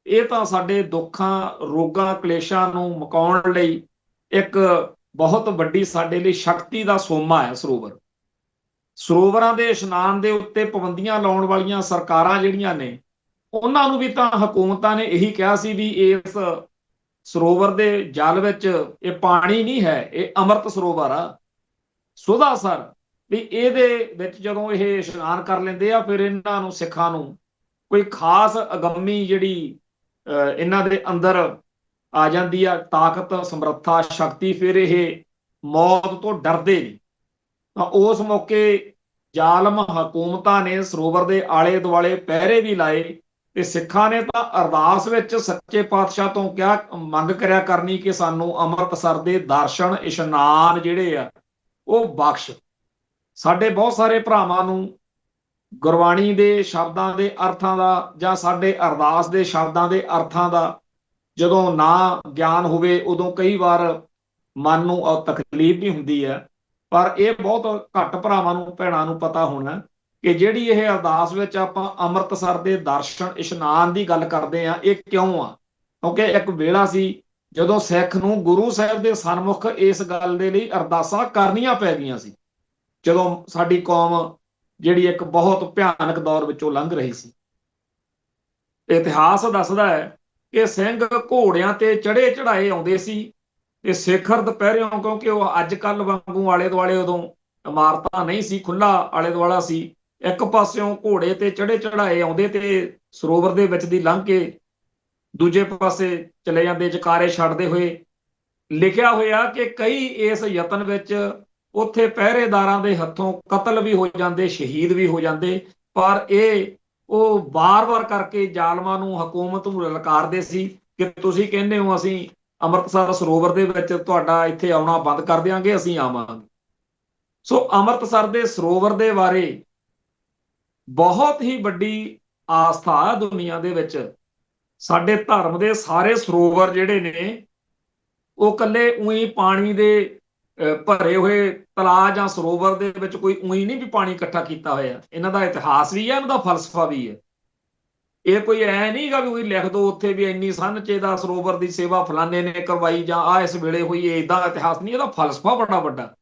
ਇਹ ਤਾਂ ਸਾਡੇ ਦੁੱਖਾਂ, ਰੋਗਾਂ, ਕਲੇਸ਼ਾਂ ਨੂੰ ਮੁਕਾਉਣ ਲਈ ਇੱਕ ਬਹੁਤ ਵੱਡੀ ਸਾਡੇ ਲਈ ਸ਼ਕਤੀ ਦਾ ਸੋਮਾ ਹੈ ਸਰੋਵਰ। ਸਰੋਵਰਾਂ ਦੇ ਇਸ਼ਨਾਨ ਦੇ ਉੱਤੇ ਪਾਬੰਦੀਆਂ ਲਾਉਣ ਵਾਲੀਆਂ ਸਰਕਾਰਾਂ ਜਿਹੜੀਆਂ ਨੇ, ਉਹਨਾਂ ਨੂੰ ਵੀ ਤਾਂ ਹਕੂਮਤਾਂ ਨੇ ਇਹੀ ਕਿਹਾ ਸੀ ਵੀ ਇਸ ਸਰੋਵਰ ਦੇ ਜਲ ਵਿੱਚ ਇਹ ਪਾਣੀ ਨਹੀਂ ਹੈ, ਇਹ ਅੰਮ੍ਰਿਤ ਸਰੋਵਰ ਆ, ਸੁਧਾ ਸਰ, ਵੀ ਇਹਦੇ ਵਿੱਚ ਜਦੋਂ ਇਹ ਇਸ਼ਨਾਨ ਕਰ ਲੈਂਦੇ ਆ ਫਿਰ ਇਹਨਾਂ ਨੂੰ, ਸਿੱਖਾਂ ਨੂੰ ਕੋਈ ਖਾਸ ਅਗੰਮੀ ਜਿਹੜੀ ਇਹਨਾਂ ਦੇ ਅੰਦਰ ਆ ਜਾਂਦੀ ਆ, ਤਾਕਤ, ਸਮਰੱਥਾ, ਸ਼ਕਤੀ, ਫਿਰ ਇਹ ਮੌਤ ਤੋਂ ਡਰਦੇ ਨਹੀਂ। ਤਾਂ ਉਸ ਮੌਕੇ ਜ਼ਾਲਮ ਹਕੂਮਤਾਂ ਨੇ ਸਰੋਵਰ ਦੇ ਆਲੇ ਦੁਆਲੇ ਪਹਿਰੇ ਵੀ ਲਾਏ ਤੇ ਸਿੱਖਾਂ ਨੇ ਤਾਂ ਅਰਦਾਸ ਵਿੱਚ ਸੱਚੇ ਪਾਤਸ਼ਾਹ ਤੋਂ ਕਿਹਾ, ਮੰਗ ਕਰਿਆ ਕਰਨੀ ਕਿ ਸਾਨੂੰ ਅੰਮ੍ਰਿਤਸਰ ਦੇ ਦਰਸ਼ਨ ਇਸ਼ਨਾਨ ਜਿਹੜੇ ਆ ਉਹ ਬਖਸ਼। ਸਾਡੇ ਬਹੁਤ ਸਾਰੇ ਭਰਾਵਾਂ ਨੂੰ ਗੁਰਬਾਣੀ ਦੇ ਸ਼ਬਦਾਂ ਦੇ ਅਰਥਾਂ ਦਾ ਜਾਂ ਸਾਡੇ ਅਰਦਾਸ ਦੇ ਸ਼ਬਦਾਂ ਦੇ ਅਰਥਾਂ ਦਾ ਜਦੋਂ ਨਾ ਗਿਆਨ ਹੋਵੇ ਉਦੋਂ ਕਈ ਵਾਰ ਮਨ ਨੂੰ ਤਕਲੀਫ ਵੀ ਹੁੰਦੀ ਹੈ। ਪਰ ਇਹ ਬਹੁਤ ਘੱਟ ਭਰਾਵਾਂ ਨੂੰ ਭੈਣਾਂ ਨੂੰ ਪਤਾ ਹੋਣਾ ਕਿ ਜਿਹੜੀ ਇਹ ਅਰਦਾਸ ਵਿੱਚ ਆਪਾਂ ਅੰਮ੍ਰਿਤਸਰ ਦੇ ਦਰਸ਼ਨ ਇਸ਼ਨਾਨ ਦੀ ਗੱਲ ਕਰਦੇ ਆ, ਇਹ ਕਿਉਂ ਆ? ਕਿਉਂਕਿ ਇੱਕ ਵੇਲਾ ਸੀ ਜਦੋਂ ਸਿੱਖ ਨੂੰ ਗੁਰੂ ਸਾਹਿਬ ਦੇ ਸਨਮੁਖ ਇਸ ਗੱਲ ਦੇ ਲਈ ਅਰਦਾਸਾਂ ਕਰਨੀਆਂ ਪੈ ਗਈਆਂ ਸੀ, ਜਦੋਂ ਸਾਡੀ ਕੌਮ ਜਿਹੜੀ ਇੱਕ ਬਹੁਤ ਭਿਆਨਕ ਦੌਰ ਵਿੱਚੋਂ ਲੰਘ ਰਹੀ ਸੀ। ਇਤਿਹਾਸ ਦੱਸਦਾ ਹੈ ਕਿ ਸਿੰਘ ਘੋੜਿਆਂ ਤੇ ਚੜੇ ਚੜਾਏ ਆਉਂਦੇ ਸੀ ਤੇ ਸਿਖਰ ਦੁਪਹਿਰਿਓਂ, ਕਿਉਂਕਿ ਉਹ ਅੱਜ ਕੱਲ ਵਾਂਗੂ ਆਲੇ ਦੁਆਲੇ ਉਦੋਂ ਇਮਾਰਤਾਂ ਨਹੀਂ ਸੀ, ਖੁੱਲਾ ਆਲੇ ਦੁਆਲਾ ਸੀ। ਇੱਕ ਪਾਸਿਓਂ ਘੋੜੇ ਤੇ ਚੜੇ ਚੜਾਏ ਆਉਂਦੇ ਤੇ ਸਰੋਵਰ ਦੇ ਵਿੱਚ ਦੀ ਲੰਘ ਕੇ ਦੂਜੇ ਪਾਸੇ ਚਲੇ ਜਾਂਦੇ ਜਕਾਰੇ ਛੱਡਦੇ ਹੋਏ। ਲਿਖਿਆ ਹੋਇਆ ਕਿ ਕਈ ਇਸ ਯਤਨ ਵਿੱਚ ਉੱਥੇ ਪਹਿਰੇਦਾਰਾਂ ਦੇ ਹੱਥੋਂ ਕਤਲ ਵੀ ਹੋ ਜਾਂਦੇ, ਸ਼ਹੀਦ ਵੀ ਹੋ ਜਾਂਦੇ। ਪਰ ਇਹ ਉਹ ਬਾਰ-ਬਾਰ ਕਰਕੇ ਜ਼ਾਲਮਾਂ ਨੂੰ, ਹਕੂਮਤ ਨੂੰ ਲਲਕਾਰਦੇ ਸੀ ਕਿ ਤੁਸੀਂ ਕਹਿੰਦੇ ਹੋ ਅਸੀਂ ਅੰਮ੍ਰਿਤਸਰ ਸਰੋਵਰ ਦੇ ਵਿੱਚ ਤੁਹਾਡਾ ਇੱਥੇ ਆਉਣਾ ਬੰਦ ਕਰ ਦਿਆਂਗੇ, ਅਸੀਂ ਆਵਾਂਗੇ। ਸੋ ਅੰਮ੍ਰਿਤਸਰ ਦੇ ਸਰੋਵਰ ਦੇ ਬਾਰੇ ਬਹੁਤ ਹੀ ਵੱਡੀ ਆਸਥਾ ਦੁਨੀਆ ਦੇ ਵਿੱਚ। ਸਾਡੇ ਧਰਮ ਦੇ ਸਾਰੇ ਸਰੋਵਰ ਜਿਹੜੇ ਨੇ ਉਹ ਕੱਲੇ ਉਹੀ ਪਾਣੀ ਦੇ ਭਰੇ ਹੋਏ ਤਲਾਅ ਜਾਂ ਸਰੋਵਰ ਦੇ ਵਿੱਚ ਕੋਈ ਉਹੀ ਨਹੀਂ ਵੀ ਪਾਣੀ ਇਕੱਠਾ ਕੀਤਾ ਹੋਇਆ। ਇਹਨਾਂ ਦਾ ਇਤਿਹਾਸ ਵੀ ਹੈ, ਇਹਨਾਂ ਦਾ ਫਲਸਫਾ ਵੀ ਹੈ। ਇਹ ਕੋਈ ਐ ਨਹੀਂ ਗਾ ਵੀ ਉਹੀ ਲਿਖ ਦੋ ਉੱਥੇ ਵੀ ਇੰਨੀ ਸੰਨ 'ਚ ਇਹਦਾ ਸਰੋਵਰ ਦੀ ਸੇਵਾ ਫਲਾਣੇ ਨੇ ਕਰਵਾਈ ਜਾਂ ਆ ਇਸ ਵੇਲੇ ਹੋਈ, ਏਦਾਂ ਇਤਿਹਾਸ ਨਹੀਂ। ਇਹਦਾ ਫਲਸਫਾ ਬੜਾ ਵੱਡਾ।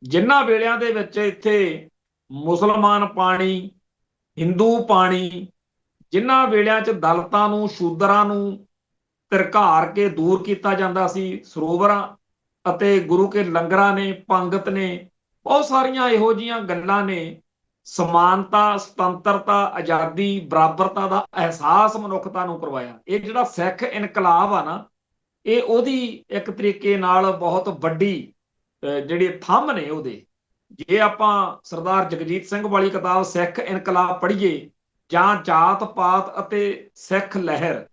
ਜਿਨ੍ਹਾਂ ਵੇਲਿਆਂ ਦੇ ਵਿੱਚ ਇੱਥੇ ਮੁਸਲਮਾਨ ਪਾਣੀ, ਹਿੰਦੂ ਪਾਣੀ, ਜਿਨ੍ਹਾਂ ਵੇਲਿਆਂ 'ਚ ਦਲਿਤਾਂ ਨੂੰ, ਸ਼ੂਦਰਾਂ ਨੂੰ ਧਿਰਕਾਰ ਕੇ ਦੂਰ ਕੀਤਾ ਜਾਂਦਾ ਸੀ, ਸਰੋਵਰਾਂ ਅਤੇ ਗੁਰੂ ਕੇ ਲੰਗਰਾਂ ਨੇ, ਪੰਗਤ ਨੇ, ਬਹੁਤ ਸਾਰੀਆਂ ਇਹੋ ਜਿਹੀਆਂ ਗੱਲਾਂ ਨੇ। ਸਮਾਨਤਾ, ਸੁਤੰਤਰਤਾ, ਆਜ਼ਾਦੀ, ਬਰਾਬਰਤਾ ਦਾ ਅਹਿਸਾਸ ਮਨੁੱਖਤਾ ਨੂੰ ਕਰਵਾਇਆ। ਇਹ ਜਿਹੜਾ ਸਿੱਖ ਇਨਕਲਾਬ ਆ ਨਾ, ਇਹ ਉਹਦੀ ਇੱਕ ਤਰੀਕੇ ਨਾਲ ਬਹੁਤ ਵੱਡੀ ਜਿਹੜੀ ਥੰਮ ਨੇ ਉਹਦੇ। ਜੇ ਆਪਾਂ ਸਰਦਾਰ ਜਗਜੀਤ ਸਿੰਘ ਵਾਲੀ ਕਿਤਾਬ ਸਿੱਖ ਇਨਕਲਾਬ ਪੜ੍ਹੀਏ ਜਾਂ ਜਾਤ ਪਾਤ ਅਤੇ ਸਿੱਖ ਲਹਿਰ,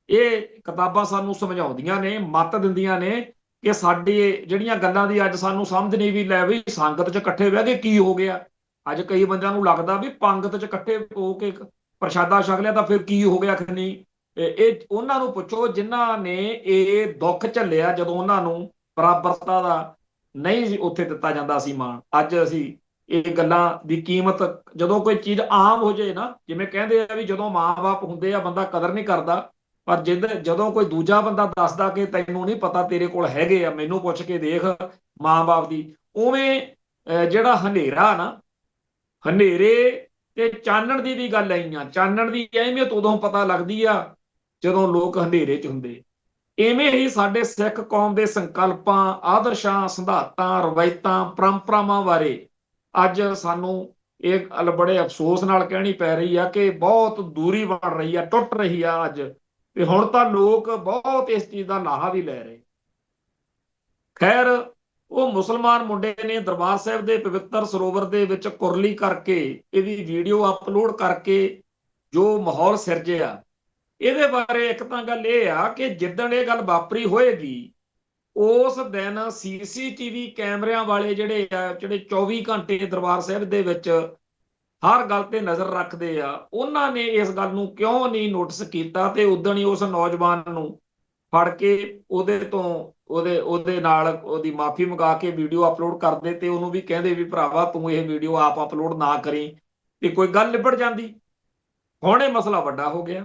ਇਹ ਕਿਤਾਬਾਂ ਸਾਨੂੰ ਸਮਝਾਉਂਦੀਆਂ ਨੇ, ਮੱਤ ਦਿੰਦੀਆਂ ਨੇ ਕਿ ਸਾਡੀ ਜਿਹੜੀਆਂ ਗੱਲਾਂ ਦੀ ਅੱਜ ਸਾਨੂੰ ਸਮਝ ਨਹੀਂ ਵੀ ਲੈ ਵੀ ਸੰਗਤ 'ਚ ਇਕੱਠੇ ਬਹਿ ਕੇ ਕੀ ਹੋ ਗਿਆ। ਅੱਜ ਕਈ ਬੰਦਿਆਂ ਨੂੰ ਲੱਗਦਾ ਵੀ ਪੰਗਤ 'ਚ ਇਕੱਠੇ ਹੋ ਕੇ ਪ੍ਰਸ਼ਾਦਾ ਛਕ ਲਿਆ ਤਾਂ ਫਿਰ ਕੀ ਹੋ ਗਿਆ ਖਨੀ। ਇਹ ਉਹਨਾਂ ਨੂੰ ਪੁੱਛੋ ਜਿਨ੍ਹਾਂ ਨੇ ਇਹ ਦੁੱਖ ਝੱਲਿਆ ਜਦੋਂ ਉਹਨਾਂ ਨੂੰ ਬਰਾਬਰਤਾ ਦਾ ਨਹੀਂ ਉੱਥੇ ਦਿੱਤਾ ਜਾਂਦਾ ਸੀ ਮਾਣ। ਅੱਜ ਅਸੀਂ ਇਹ ਗੱਲਾਂ ਦੀ ਕੀਮਤ, ਜਦੋਂ ਕੋਈ ਚੀਜ਼ ਆਮ ਹੋ ਜਾਏ ਨਾ, ਜਿਵੇਂ ਕਹਿੰਦੇ ਆ ਵੀ ਜਦੋਂ ਮਾਂ-ਬਾਪ ਹੁੰਦੇ ਆ ਬੰਦਾ ਕਦਰ ਨਹੀਂ ਕਰਦਾ, ਪਰ ਜਦੋਂ ਕੋਈ ਦੂਜਾ ਬੰਦਾ ਦੱਸਦਾ ਕਿ ਤੈਨੂੰ ਨਹੀਂ ਪਤਾ, ਤੇਰੇ ਕੋਲ ਹੈਗੇ ਆ, ਮੈਨੂੰ ਪੁੱਛ ਕੇ ਦੇਖ ਮਾਂ-ਬਾਪ ਦੀ। ਉਵੇਂ ਜਿਹੜਾ ਹਨੇਰਾ ਨਾ, ਹਨੇਰੇ ਤੇ ਚਾਨਣ ਦੀ ਵੀ ਗੱਲ ਆਈ ਆ। ਚਾਨਣ ਦੀ ਅਹਿਮੀਅਤ ਉਦੋਂ ਪਤਾ ਲੱਗਦੀ ਆ ਜਦੋਂ ਲੋਕ ਹਨੇਰੇ 'ਚ ਹੁੰਦੇ। ਇਵੇਂ ਹੀ ਸਾਡੇ ਸਿੱਖ ਕੌਮ ਦੇ ਸੰਕਲਪਾਂ, ਆਦਰਸ਼ਾਂ, ਸਿਧਾਂਤਾਂ, ਰਵਾਇਤਾਂ, ਪਰੰਪਰਾਵਾਂ ਬਾਰੇ ਅੱਜ ਸਾਨੂੰ ਇਹ ਗੱਲ ਬੜੇ ਅਫਸੋਸ ਨਾਲ ਕਹਿਣੀ ਪੈ ਰਹੀ ਆ ਕਿ ਬਹੁਤ ਦੂਰੀ ਬਣ ਰਹੀ ਆ, ਟੁੱਟ ਰਹੀ ਆ ਅੱਜ। ਤੇ ਹੁਣ ਤਾਂ ਲੋਕ ਬਹੁਤ ਇਸ ਚੀਜ਼ ਦਾ ਲਾਹਾ ਵੀ ਲੈ ਰਹੇ। ਖੈਰ, ਉਹ ਮੁਸਲਮਾਨ ਮੁੰਡੇ ਨੇ ਦਰਬਾਰ ਸਾਹਿਬ ਦੇ ਪਵਿੱਤਰ ਸਰੋਵਰ ਦੇ ਵਿੱਚ ਕੁਰਲੀ ਕਰਕੇ, ਇਹਦੀ ਵੀਡੀਓ ਅਪਲੋਡ ਕਰਕੇ ਜੋ ਮਾਹੌਲ ਸਿਰਜਿਆ, ਇਹਦੇ ਬਾਰੇ ਇੱਕ ਤਾਂ ਗੱਲ ਇਹ ਆ ਕਿ ਜਿੱਦਣ ਇਹ ਗੱਲ ਵਾਪਰੀ ਹੋਏਗੀ ਉਸ ਦਿਨ CCTV ਕੈਮਰਿਆਂ ਵਾਲੇ ਜਿਹੜੇ 24 ਘੰਟੇ ਦਰਬਾਰ ਸਾਹਿਬ ਦੇ ਵਿੱਚ ਹਰ ਗੱਲ ਤੇ ਨਜ਼ਰ ਰੱਖਦੇ ਆ, ਉਹਨਾਂ ਨੇ ਇਸ ਗੱਲ ਨੂੰ ਕਿਉਂ ਨਹੀਂ ਨੋਟਿਸ ਕੀਤਾ ਤੇ ਉਦਣ ਹੀ ਉਸ ਨੌਜਵਾਨ ਨੂੰ ਫੜ ਕੇ ਉਹਦੇ ਨਾਲ ਉਹਦੀ ਮਾਫੀ ਮੰਗਾ ਕੇ ਵੀਡੀਓ ਅਪਲੋਡ ਕਰਦੇ ਤੇ ਉਹਨੂੰ ਵੀ ਕਹਿੰਦੇ ਵੀ ਭਰਾਵਾ ਤੂੰ ਇਹ ਵੀਡੀਓ ਆਪ ਅਪਲੋਡ ਨਾ ਕਰੀ, ਤੇ ਕੋਈ ਗੱਲ ਨਿਬੜ ਜਾਂਦੀ। ਹੁਣ ਇਹ ਮਸਲਾ ਵੱਡਾ ਹੋ ਗਿਆ।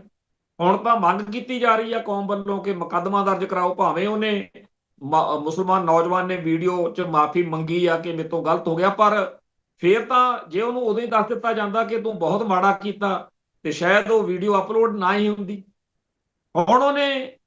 ਹੁਣ ਤਾਂ ਮੰਗ ਕੀਤੀ ਜਾ ਰਹੀ ਆ ਕੌਮ ਵੱਲੋਂ ਕਿ ਮੁਕੱਦਮਾ ਦਰਜ ਕਰਾਓ। ਭਾਵੇਂ ਉਹਨੇ ਮੁਸਲਮਾਨ ਨੌਜਵਾਨ ਨੇ ਵੀਡੀਓ 'ਚ ਮਾਫੀ ਮੰਗੀ ਆ ਕਿ ਮੇਰੇ ਤੋਂ ਗਲਤ ਹੋ ਗਿਆ, ਪਰ ਫਿਰ ਤਾਂ ਜੇ ਉਹਨੂੰ ਉਦੋਂ ਹੀ ਦੱਸ ਦਿੱਤਾ ਜਾਂਦਾ ਕਿ ਤੂੰ ਬਹੁਤ ਮਾੜਾ ਕੀਤਾ ਤੇ ਸ਼ਾਇਦ ਉਹ ਵੀਡੀਓ ਅਪਲੋਡ ਨਾ ਹੀ ਹੁੰਦੀ। ਹੁਣ ਉਹਨੇ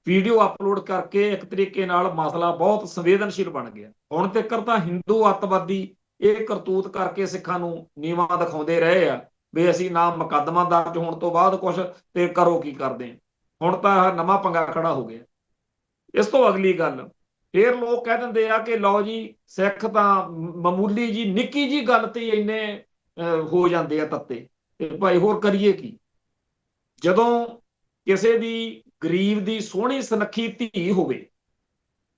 ਵੀਡੀਓ ਅਪਲੋਡ ਕਰਕੇ ਇੱਕ ਤਰੀਕੇ ਨਾਲ ਮਸਲਾ ਬਹੁਤ ਸੰਵੇਦਨਸ਼ੀਲ ਬਣ ਗਿਆ। ਹੁਣ ਤੱਕ ਤਾਂ ਹਿੰਦੂ ਅੱਤਵਾਦੀ ਇਹ ਕਰਤੂਤ ਕਰਕੇ ਸਿੱਖਾਂ ਨੂੰ ਨੀਵਾਂ ਦਿਖਾਉਂਦੇ ਰਹੇ ਆ ਵੀ ਅਸੀਂ ਨਾ ਮੁਕੱਦਮਾ ਦਰਜ ਹੋਣ ਤੋਂ ਬਾਅਦ ਕੁਝ ਤੇ ਕਰੋ ਕੀ ਕਰਦੇ। ਹੁਣ ਤਾਂ ਨਵਾਂ ਪੰਗਾ ਖੜਾ ਹੋ ਗਿਆ। ਇਸ ਤੋਂ ਅਗਲੀ ਗੱਲ, ਫਿਰ ਲੋਕ ਕਹਿ ਦਿੰਦੇ ਆ ਕਿ ਲਓ ਜੀ ਸਿੱਖ ਤਾਂ ਮਾਮੂਲੀ ਜੀ ਨਿੱਕੀ ਜੀ ਗੱਲ ਤੇ ਇੰਨੇ ਹੋ ਜਾਂਦੇ ਆ ਤੱਤੇ, ਤੇ ਭਾਈ ਹੋਰ ਕਰੀਏ ਕੀ। ਜਦੋਂ ਕਿਸੇ ਦੀ ਗਰੀਬ ਦੀ ਸੋਹਣੀ ਸੁਨੱਖੀ ਧੀ ਹੋਵੇ,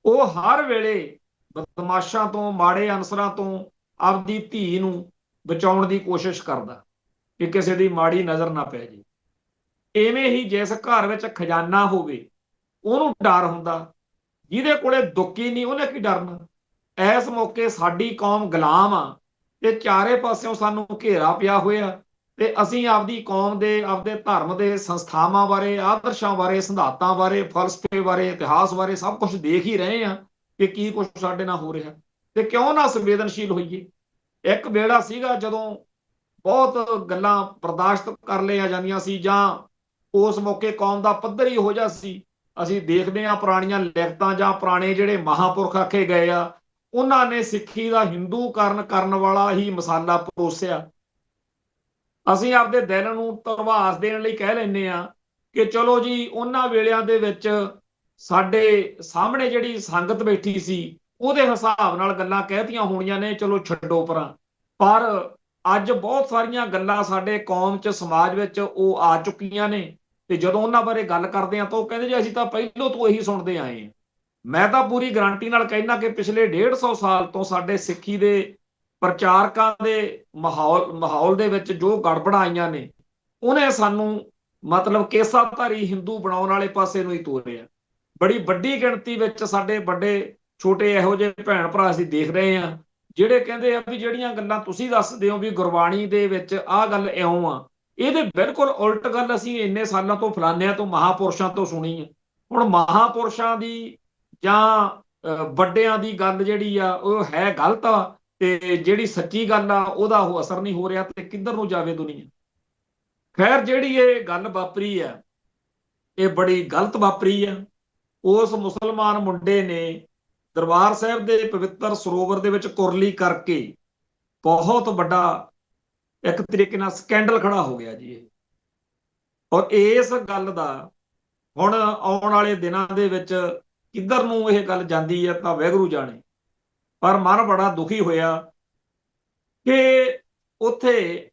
ਉਹ ਹਰ ਵੇਲੇ ਬਦਮਾਸ਼ਾਂ ਤੋਂ, ਮਾੜੇ ਅਨਸਰਾਂ ਤੋਂ ਆਪਦੀ ਧੀ ਨੂੰ ਬਚਾਉਣ ਦੀ ਕੋਸ਼ਿਸ਼ ਕਰਦਾ ਕਿ ਕਿਸੇ ਦੀ ਮਾੜੀ ਨਜ਼ਰ ਨਾ ਪੈ ਜੇ। ਇਵੇਂ ਹੀ ਜਿਸ ਘਰ ਵਿੱਚ ਖਜ਼ਾਨਾ ਹੋਵੇ, ਉਹਨੂੰ ਡਰ ਹੁੰਦਾ। ਜਿਹਦੇ ਕੋਲੇ ਦੁੱਕੀ ਨਹੀਂ, ਉਹਨੇ ਕੀ ਡਰਨਾ। ਇਸ ਮੌਕੇ ਸਾਡੀ ਕੌਮ ਗੁਲਾਮ ਆ ਤੇ ਚਾਰੇ ਪਾਸਿਓਂ ਸਾਨੂੰ ਘੇਰਾ ਪਿਆ ਹੋਇਆ, ਤੇ ਅਸੀਂ ਆਪਦੀ ਕੌਮ ਦੇ, ਆਪਦੇ ਧਰਮ ਦੇ ਸੰਸਥਾਵਾਂ ਬਾਰੇ, ਆਦਰਸ਼ਾਂ ਬਾਰੇ, ਸਿਧਾਂਤਾਂ ਬਾਰੇ, ਫਲਸਫੇ ਬਾਰੇ, ਇਤਿਹਾਸ ਬਾਰੇ ਸਭ ਕੁਝ ਦੇਖ ਹੀ ਰਹੇ ਆ ਕਿ ਕੀ ਕੁਝ ਸਾਡੇ ਨਾਲ ਹੋ ਰਿਹਾ। ਤੇ ਕਿਉਂ ਨਾ ਸੰਵੇਦਨਸ਼ੀਲ ਹੋਈਏ। ਇੱਕ ਵੇਲਾ ਸੀਗਾ ਜਦੋਂ ਬਹੁਤ ਗੱਲਾਂ ਬਰਦਾਸ਼ਤ ਕਰ ਲਿਆ ਜਾਂਦੀਆਂ ਸੀ, ਜਾਂ ਉਸ ਮੌਕੇ ਕੌਮ ਦਾ ਪੱਧਰ ਹੀ ਇਹੋ ਜਿਹਾ ਸੀ। ਅਸੀਂ ਦੇਖਦੇ ਹਾਂ ਪੁਰਾਣੀਆਂ ਲਿਖਤਾਂ ਜਾਂ ਪੁਰਾਣੇ ਜਿਹੜੇ ਮਹਾਂਪੁਰਖ ਆਖੇ ਗਏ ਆ, ਉਹਨਾਂ ਨੇ ਸਿੱਖੀ ਦਾ ਹਿੰਦੂਕਰਨ ਕਰਨ ਵਾਲਾ ਹੀ ਮਸਾਲਾ ਪਰੋਸਿਆ। ਅਸੀਂ ਆਪਦੇ ਦਿਲ ਨੂੰ ਧਰਵਾਸ ਦੇਣ ਲਈ ਕਹਿ ਲੈਂਦੇ ਆ ਕਿ ਚਲੋ ਜੀ, ਉਹਨਾਂ ਵੇਲਿਆਂ ਦੇ ਵਿੱਚ ਸਾਡੇ ਸਾਹਮਣੇ ਜਿਹੜੀ ਸੰਗਤ ਬੈਠੀ ਸੀ ਉਹਦੇ ਹਿਸਾਬ ਨਾਲ ਗੱਲਾਂ ਕਹਿਤੀਆਂ ਹੋਣੀਆਂ ਨੇ, ਚਲੋ ਛੱਡੋ ਪਰਾਂ। ਪਰ ਅੱਜ ਬਹੁਤ ਸਾਰੀਆਂ ਗੱਲਾਂ ਸਾਡੇ ਕੌਮ 'ਚ, ਸਮਾਜ ਵਿੱਚ ਉਹ ਆ ਚੁੱਕੀਆਂ ਨੇ, ਤੇ ਜਦੋਂ ਉਹਨਾਂ ਬਾਰੇ ਗੱਲ ਕਰਦੇ ਆ ਤਾਂ ਉਹ ਕਹਿੰਦੇ ਜੀ ਅਸੀਂ ਤਾਂ ਪਹਿਲੋਂ ਤੋਂ ਇਹੀ ਸੁਣਦੇ ਆਏ ਹਾਂ। ਮੈਂ ਤਾਂ ਪੂਰੀ ਗਾਰੰਟੀ ਨਾਲ ਕਹਿਣਾ ਕਿ ਪਿਛਲੇ 150 ਸਾਲ ਤੋਂ ਸਾਡੇ ਸਿੱਖੀ ਦੇ ਪ੍ਰਚਾਰਕਾਂ ਦੇ ਮਾਹੌਲ ਦੇ ਵਿੱਚ ਜੋ ਗੜਬੜਾਂ ਆਈਆਂ ਨੇ, ਉਹਨੇ ਸਾਨੂੰ ਮਤਲਬ ਕੇਸਾਧਾਰੀ ਹਿੰਦੂ ਬਣਾਉਣ ਵਾਲੇ ਪਾਸੇ ਨੂੰ ਹੀ ਤੋਰਿਆ। ਬੜੀ ਵੱਡੀ ਗਿਣਤੀ ਵਿੱਚ ਸਾਡੇ ਵੱਡੇ ਛੋਟੇ ਇਹੋ ਜਿਹੇ ਭੈਣ ਭਰਾ ਅਸੀਂ ਦੇਖ ਰਹੇ ਹਾਂ, ਜਿਹੜੇ ਕਹਿੰਦੇ ਆ ਵੀ ਜਿਹੜੀਆਂ ਗੱਲਾਂ ਤੁਸੀਂ ਦੱਸਦੇ ਹੋ ਵੀ ਗੁਰਬਾਣੀ ਦੇ ਵਿੱਚ ਆਹ ਗੱਲ ਇਉਂ ਆ, ਇਹਦੇ ਬਿਲਕੁਲ ਉਲਟ ਗੱਲ ਅਸੀਂ ਇੰਨੇ ਸਾਲਾਂ ਤੋਂ ਫਲਾਨਿਆਂ ਤੋਂ, ਮਹਾਪੁਰਸ਼ਾਂ ਤੋਂ ਸੁਣੀ ਹੈ। ਹੁਣ ਮਹਾਪੁਰਸ਼ਾਂ ਦੀ ਜਾਂ ਵੱਡਿਆਂ ਦੀ ਗੱਲ ਜਿਹੜੀ ਆ ਉਹ ਹੈ ਗਲਤ ਆ, ਤੇ ਜਿਹੜੀ ਸੱਚੀ ਗੱਲ ਆ ਉਹਦਾ ਉਹ ਅਸਰ ਨਹੀਂ ਹੋ ਰਿਹਾ, ਤੇ ਕਿੱਧਰ ਨੂੰ ਜਾਵੇ ਦੁਨੀਆ। ਖੈਰ, ਜਿਹੜੀ ਇਹ ਗੱਲ ਵਾਪਰੀ ਆ, ਇਹ ਬੜੀ ਗਲਤ ਵਾਪਰੀ ਆ। ਉਸ ਮੁਸਲਮਾਨ ਮੁੰਡੇ ਨੇ ਦਰਬਾਰ ਸਾਹਿਬ ਦੇ ਪਵਿੱਤਰ ਸਰੋਵਰ ਦੇ ਵਿੱਚ ਕੁਰਲੀ ਕਰਕੇ ਬਹੁਤ ਵੱਡਾ ਇੱਕ ਤਰੀਕੇ ਨਾਲ ਸਕੈਂਡਲ ਖੜਾ ਹੋ ਗਿਆ ਜੀ ਇਹ। ਔਰ ਇਸ ਗੱਲ ਦਾ ਹੁਣ ਆਉਣ ਵਾਲੇ ਦਿਨਾਂ ਦੇ ਵਿੱਚ ਕਿੱਧਰ ਨੂੰ ਇਹ ਗੱਲ ਜਾਂਦੀ ਹੈ ਤਾਂ ਵਾਹਿਗੁਰੂ ਜਾਣੇ। ਪਰ ਮਨ ਬੜਾ ਦੁਖੀ ਹੋਇਆ ਕਿ ਉੱਥੇ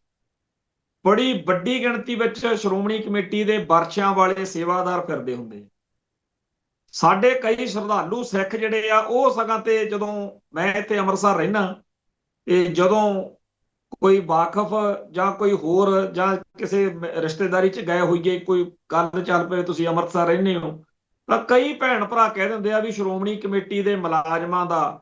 ਬੜੀ ਵੱਡੀ ਗਿਣਤੀ ਵਿੱਚ ਸ਼੍ਰੋਮਣੀ ਕਮੇਟੀ ਦੇ ਬਰਛਿਆਂ ਵਾਲੇ ਸੇਵਾਦਾਰ ਫਿਰਦੇ ਹੁੰਦੇ। ਸਾਡੇ ਕਈ ਸ਼ਰਧਾਲੂ ਸਿੱਖ ਜਿਹੜੇ ਆ, ਉਹ ਸਗਾਂ ਤੇ ਜਦੋਂ ਮੈਂ ਇੱਥੇ ਅੰਮ੍ਰਿਤਸਰ ਰਹਿਣਾ, ਤੇ ਜਦੋਂ ਕੋਈ ਵਾਕਫ ਜਾਂ ਕੋਈ ਹੋਰ ਜਾਂ ਕਿਸੇ ਰਿਸ਼ਤੇਦਾਰੀ 'ਚ ਗਏ ਹੋਈਏ, ਕੋਈ ਗੱਲ ਚੱਲ ਪਏ, ਤੁਸੀਂ ਅੰਮ੍ਰਿਤਸਰ ਰਹਿੰਦੇ ਹੋ, ਤਾਂ ਕਈ ਭੈਣ ਭਰਾ ਕਹਿ ਦਿੰਦੇ ਆ ਵੀ ਸ਼੍ਰੋਮਣੀ ਕਮੇਟੀ ਦੇ ਮੁਲਾਜ਼ਮਾਂ ਦਾ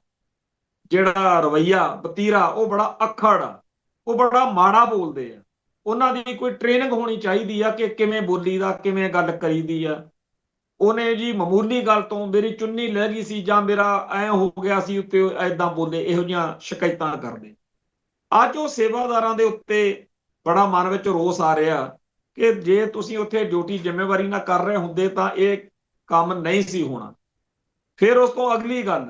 ਜਿਹੜਾ ਰਵੱਈਆ ਵਤੀਰਾ ਉਹ ਬੜਾ ਅੱਖੜ ਆ, ਉਹ ਬੜਾ ਮਾੜਾ ਬੋਲਦੇ ਆ। ਉਹਨਾਂ ਦੀ ਕੋਈ ਟ੍ਰੇਨਿੰਗ ਹੋਣੀ ਚਾਹੀਦੀ ਆ ਕਿ ਕਿਵੇਂ ਬੋਲੀ ਦਾ, ਕਿਵੇਂ ਗੱਲ ਕਰੀਦੀ ਆ। ਉਹਨੇ ਜੀ ਮਾਮੂਲੀ ਗੱਲ ਤੋਂ ਮੇਰੀ ਚੁੰਨੀ ਲੈ ਗਈ ਸੀ ਜਾਂ ਮੇਰਾ ਐ ਹੋ ਗਿਆ ਸੀ ਉੱਤੇ, ਐਦਾਂ ਬੋਲੇ, ਇਹੋ ਜਿਹੀਆਂ ਸ਼ਿਕਾਇਤਾਂ ਕਰਦੇ। ਅੱਜ ਉਹ ਸੇਵਾਦਾਰਾਂ ਦੇ ਉੱਤੇ ਬੜਾ ਮਨ ਵਿੱਚ ਰੋਸ ਆ ਰਿਹਾ ਕਿ ਜੇ ਤੁਸੀਂ ਉੱਥੇ ਡਿਊਟੀ ਜ਼ਿੰਮੇਵਾਰੀ ਨਾਲ ਕਰ ਰਹੇ ਹੁੰਦੇ ਤਾਂ ਇਹ ਕੰਮ ਨਹੀਂ ਸੀ ਹੋਣਾ। ਫਿਰ ਉਸ ਤੋਂ ਅਗਲੀ ਗੱਲ,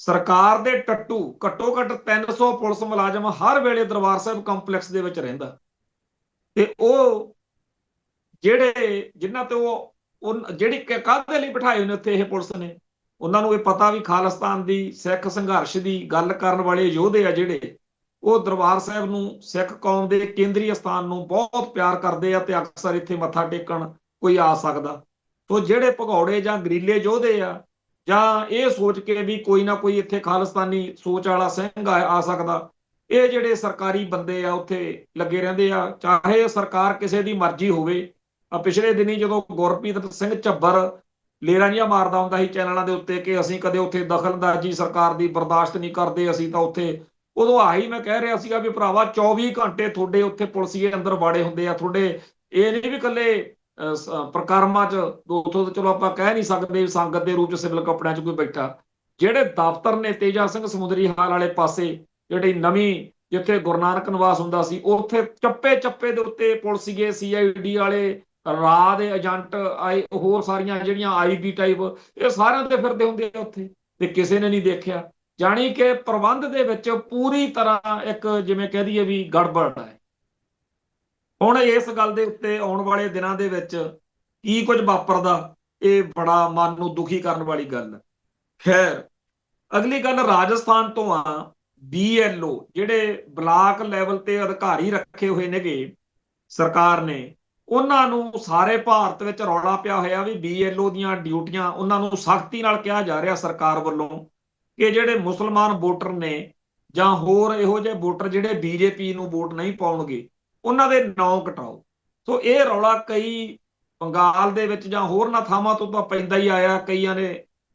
ਸਰਕਾਰ ਦੇ ਟੱਟੂ ਘੱਟੋ ਘੱਟ 300 ਪੁਲਿਸ ਮੁਲਾਜ਼ਮ ਹਰ ਵੇਲੇ ਦਰਬਾਰ ਸਾਹਿਬ ਕੰਪਲੈਕਸ ਦੇ ਵਿੱਚ ਰਹਿੰਦਾ, ਤੇ ਉਹ ਜਿਹੜੇ ਜਿਨ੍ਹਾਂ ਤੇ ਉਹ ਜਿਹੜੀ ਕਾਹਦੇ ਲਈ ਬਿਠਾਏ ਨੇ ਉੱਥੇ ਇਹ ਪੁਲਿਸ ਨੇ, ਉਹਨਾਂ ਨੂੰ ਇਹ ਪਤਾ ਵੀ ਖਾਲਿਸਤਾਨ ਦੀ, ਸਿੱਖ ਸੰਘਰਸ਼ ਦੀ ਗੱਲ ਕਰਨ ਵਾਲੇ ਯੋਧੇ ਆ ਜਿਹੜੇ, ਉਹ ਦਰਬਾਰ ਸਾਹਿਬ ਨੂੰ, ਸਿੱਖ ਕੌਮ ਦੇ ਕੇਂਦਰੀ ਸਥਾਨ ਨੂੰ ਬਹੁਤ ਪਿਆਰ ਕਰਦੇ ਆ, ਤੇ ਅਕਸਰ ਇੱਥੇ ਮੱਥਾ ਟੇਕਣ ਕੋਈ ਆ ਸਕਦਾ। ਤੋ ਜਿਹੜੇ ਭਗੌੜੇ ਜਾਂ ਗਰੀਲੇ ਯੋਧੇ ਆ, ਜਾਂ ਇਹ ਸੋਚ ਕੇ ਵੀ ਕੋਈ ਨਾ ਕੋਈ ਇੱਥੇ ਖਾਲਿਸਤਾਨੀ ਸੋਚ ਵਾਲਾ ਸਿੰਘ ਆ ਸਕਦਾ, ਇਹ ਜਿਹੜੇ ਸਰਕਾਰੀ ਬੰਦੇ ਆ ਉੱਥੇ ਲੱਗੇ ਰਹਿੰਦੇ ਆ, ਚਾਹੇ ਸਰਕਾਰ ਕਿਸੇ ਦੀ ਮਰਜ਼ੀ ਹੋਵੇ। ਪਿਛਲੇ ਦਿਨੀ ਜਦੋਂ ਗੁਰਪ੍ਰੀਤ ਸਿੰਘ ਝੱਬਰ ਲੇਰਾਂ ਜਿਹਾ ਮਾਰਦਾ ਹੁੰਦਾ ਸੀ ਚੈਨਲਾਂ ਦੇ ਉੱਤੇ ਕਿ ਅਸੀਂ ਕਦੇ ਉੱਥੇ ਦਖਲਅੰਦਾਜ਼ੀ ਸਰਕਾਰ ਦੀ ਬਰਦਾਸ਼ਤ ਨਹੀਂ ਕਰਦੇ, ਅਸੀਂ ਤਾਂ ਉੱਥੇ, ਉਦੋਂ ਆਹੀ ਮੈਂ ਕਹਿ ਰਿਹਾ ਸੀਗਾ ਵੀ ਭਰਾਵਾ 24 ਘੰਟੇ ਤੁਹਾਡੇ ਉੱਥੇ ਪੁਲਿਸੀਏ ਅੰਦਰ ਵਾੜੇ ਹੁੰਦੇ ਆ ਤੁਹਾਡੇ। ਇਹ ਨਹੀਂ ਵੀ ਇਕੱਲੇ ਪ੍ਰਕਰਮਾਂ 'ਚ, ਉੱਥੋਂ ਤਾਂ ਚਲੋ ਆਪਾਂ ਕਹਿ ਨਹੀਂ ਸਕਦੇ ਸੰਗਤ ਦੇ ਰੂਪ 'ਚ ਸਿਵਲ ਕੱਪੜਿਆਂ 'ਚ ਕੋਈ ਬੈਠਾ। ਜਿਹੜੇ ਦਫ਼ਤਰ ਨੇ ਤੇਜਾ ਸਿੰਘ ਸਮੁੰਦਰੀ ਹਾਲ ਵਾਲੇ ਪਾਸੇ, ਜਿਹੜੀ ਨਵੀਂ ਜਿੱਥੇ ਗੁਰੂ ਨਾਨਕ ਨਿਵਾਸ ਹੁੰਦਾ ਸੀ, ਉੱਥੇ ਚੱਪੇ ਚੱਪੇ ਦੇ ਉੱਤੇ ਪੁਲਿਸੀਏ, CID ਵਾਲੇ, ਰਾਹ ਦੇ ਏਜੰਟ, ਹੋਰ ਸਾਰੀਆਂ ਜਿਹੜੀਆਂ IB ਟਾਈਪ, ਇਹ ਸਾਰਿਆਂ ਦੇ ਫਿਰਦੇ ਹੁੰਦੇ ਆ ਉੱਥੇ, ਤੇ ਕਿਸੇ ਨੇ ਨਹੀਂ ਦੇਖਿਆ। ਜਾਣੀ ਕਿ ਪ੍ਰਬੰਧ ਦੇ ਵਿੱਚ ਪੂਰੀ ਤਰ੍ਹਾਂ ਇੱਕ ਜਿਵੇਂ ਕਹਿ ਦਈਏ ਵੀ ਗੜਬੜ ਹੈ। ਹੁਣ ਇਸ ਗੱਲ ਦੇ ਉੱਤੇ ਆਉਣ ਵਾਲੇ ਦਿਨਾਂ ਦੇ ਵਿੱਚ ਕੀ ਕੁਝ ਵਾਪਰਦਾ, ਇਹ ਬੜਾ ਮਨ ਨੂੰ ਦੁਖੀ ਕਰਨ ਵਾਲੀ ਗੱਲ ਹੈ। ਖੈਰ, ਅਗਲੀ ਗੱਲ ਰਾਜਸਥਾਨ ਤੋਂ ਆ। BLO ਜਿਹੜੇ ਬਲਾਕ ਲੈਵਲ ਤੇ ਅਧਿਕਾਰੀ ਰੱਖੇ ਹੋਏ ਨੇਗੇ ਸਰਕਾਰ ਨੇ, ਉਹਨਾਂ ਨੂੰ ਸਾਰੇ ਭਾਰਤ ਵਿੱਚ ਰੌਲਾ ਪਿਆ ਹੋਇਆ ਵੀ BLO ਦੀਆਂ ਡਿਊਟੀਆਂ ਉਹਨਾਂ ਨੂੰ ਸਖਤੀ ਨਾਲ ਕਿਹਾ ਜਾ ਰਿਹਾ ਸਰਕਾਰ ਵੱਲੋਂ ਕਿ ਜਿਹੜੇ ਮੁਸਲਮਾਨ ਵੋਟਰ ਨੇ ਜਾਂ ਹੋਰ ਇਹੋ ਜਿਹੇ ਵੋਟਰ ਜਿਹੜੇ BJP ਨੂੰ ਵੋਟ ਨਹੀਂ ਪਾਉਣਗੇ ਉਹਨਾਂ ਦੇ ਨਾਂ ਕਟਾਓ। ਸੋ ਇਹ ਰੌਲਾ ਕਈ ਬੰਗਾਲ ਦੇ ਵਿੱਚ ਜਾਂ ਹੋਰਨਾਂ ਥਾਵਾਂ ਤੋਂ ਤਾਂ ਪੈਂਦਾ ਹੀ ਆਇਆ, ਕਈਆਂ ਨੇ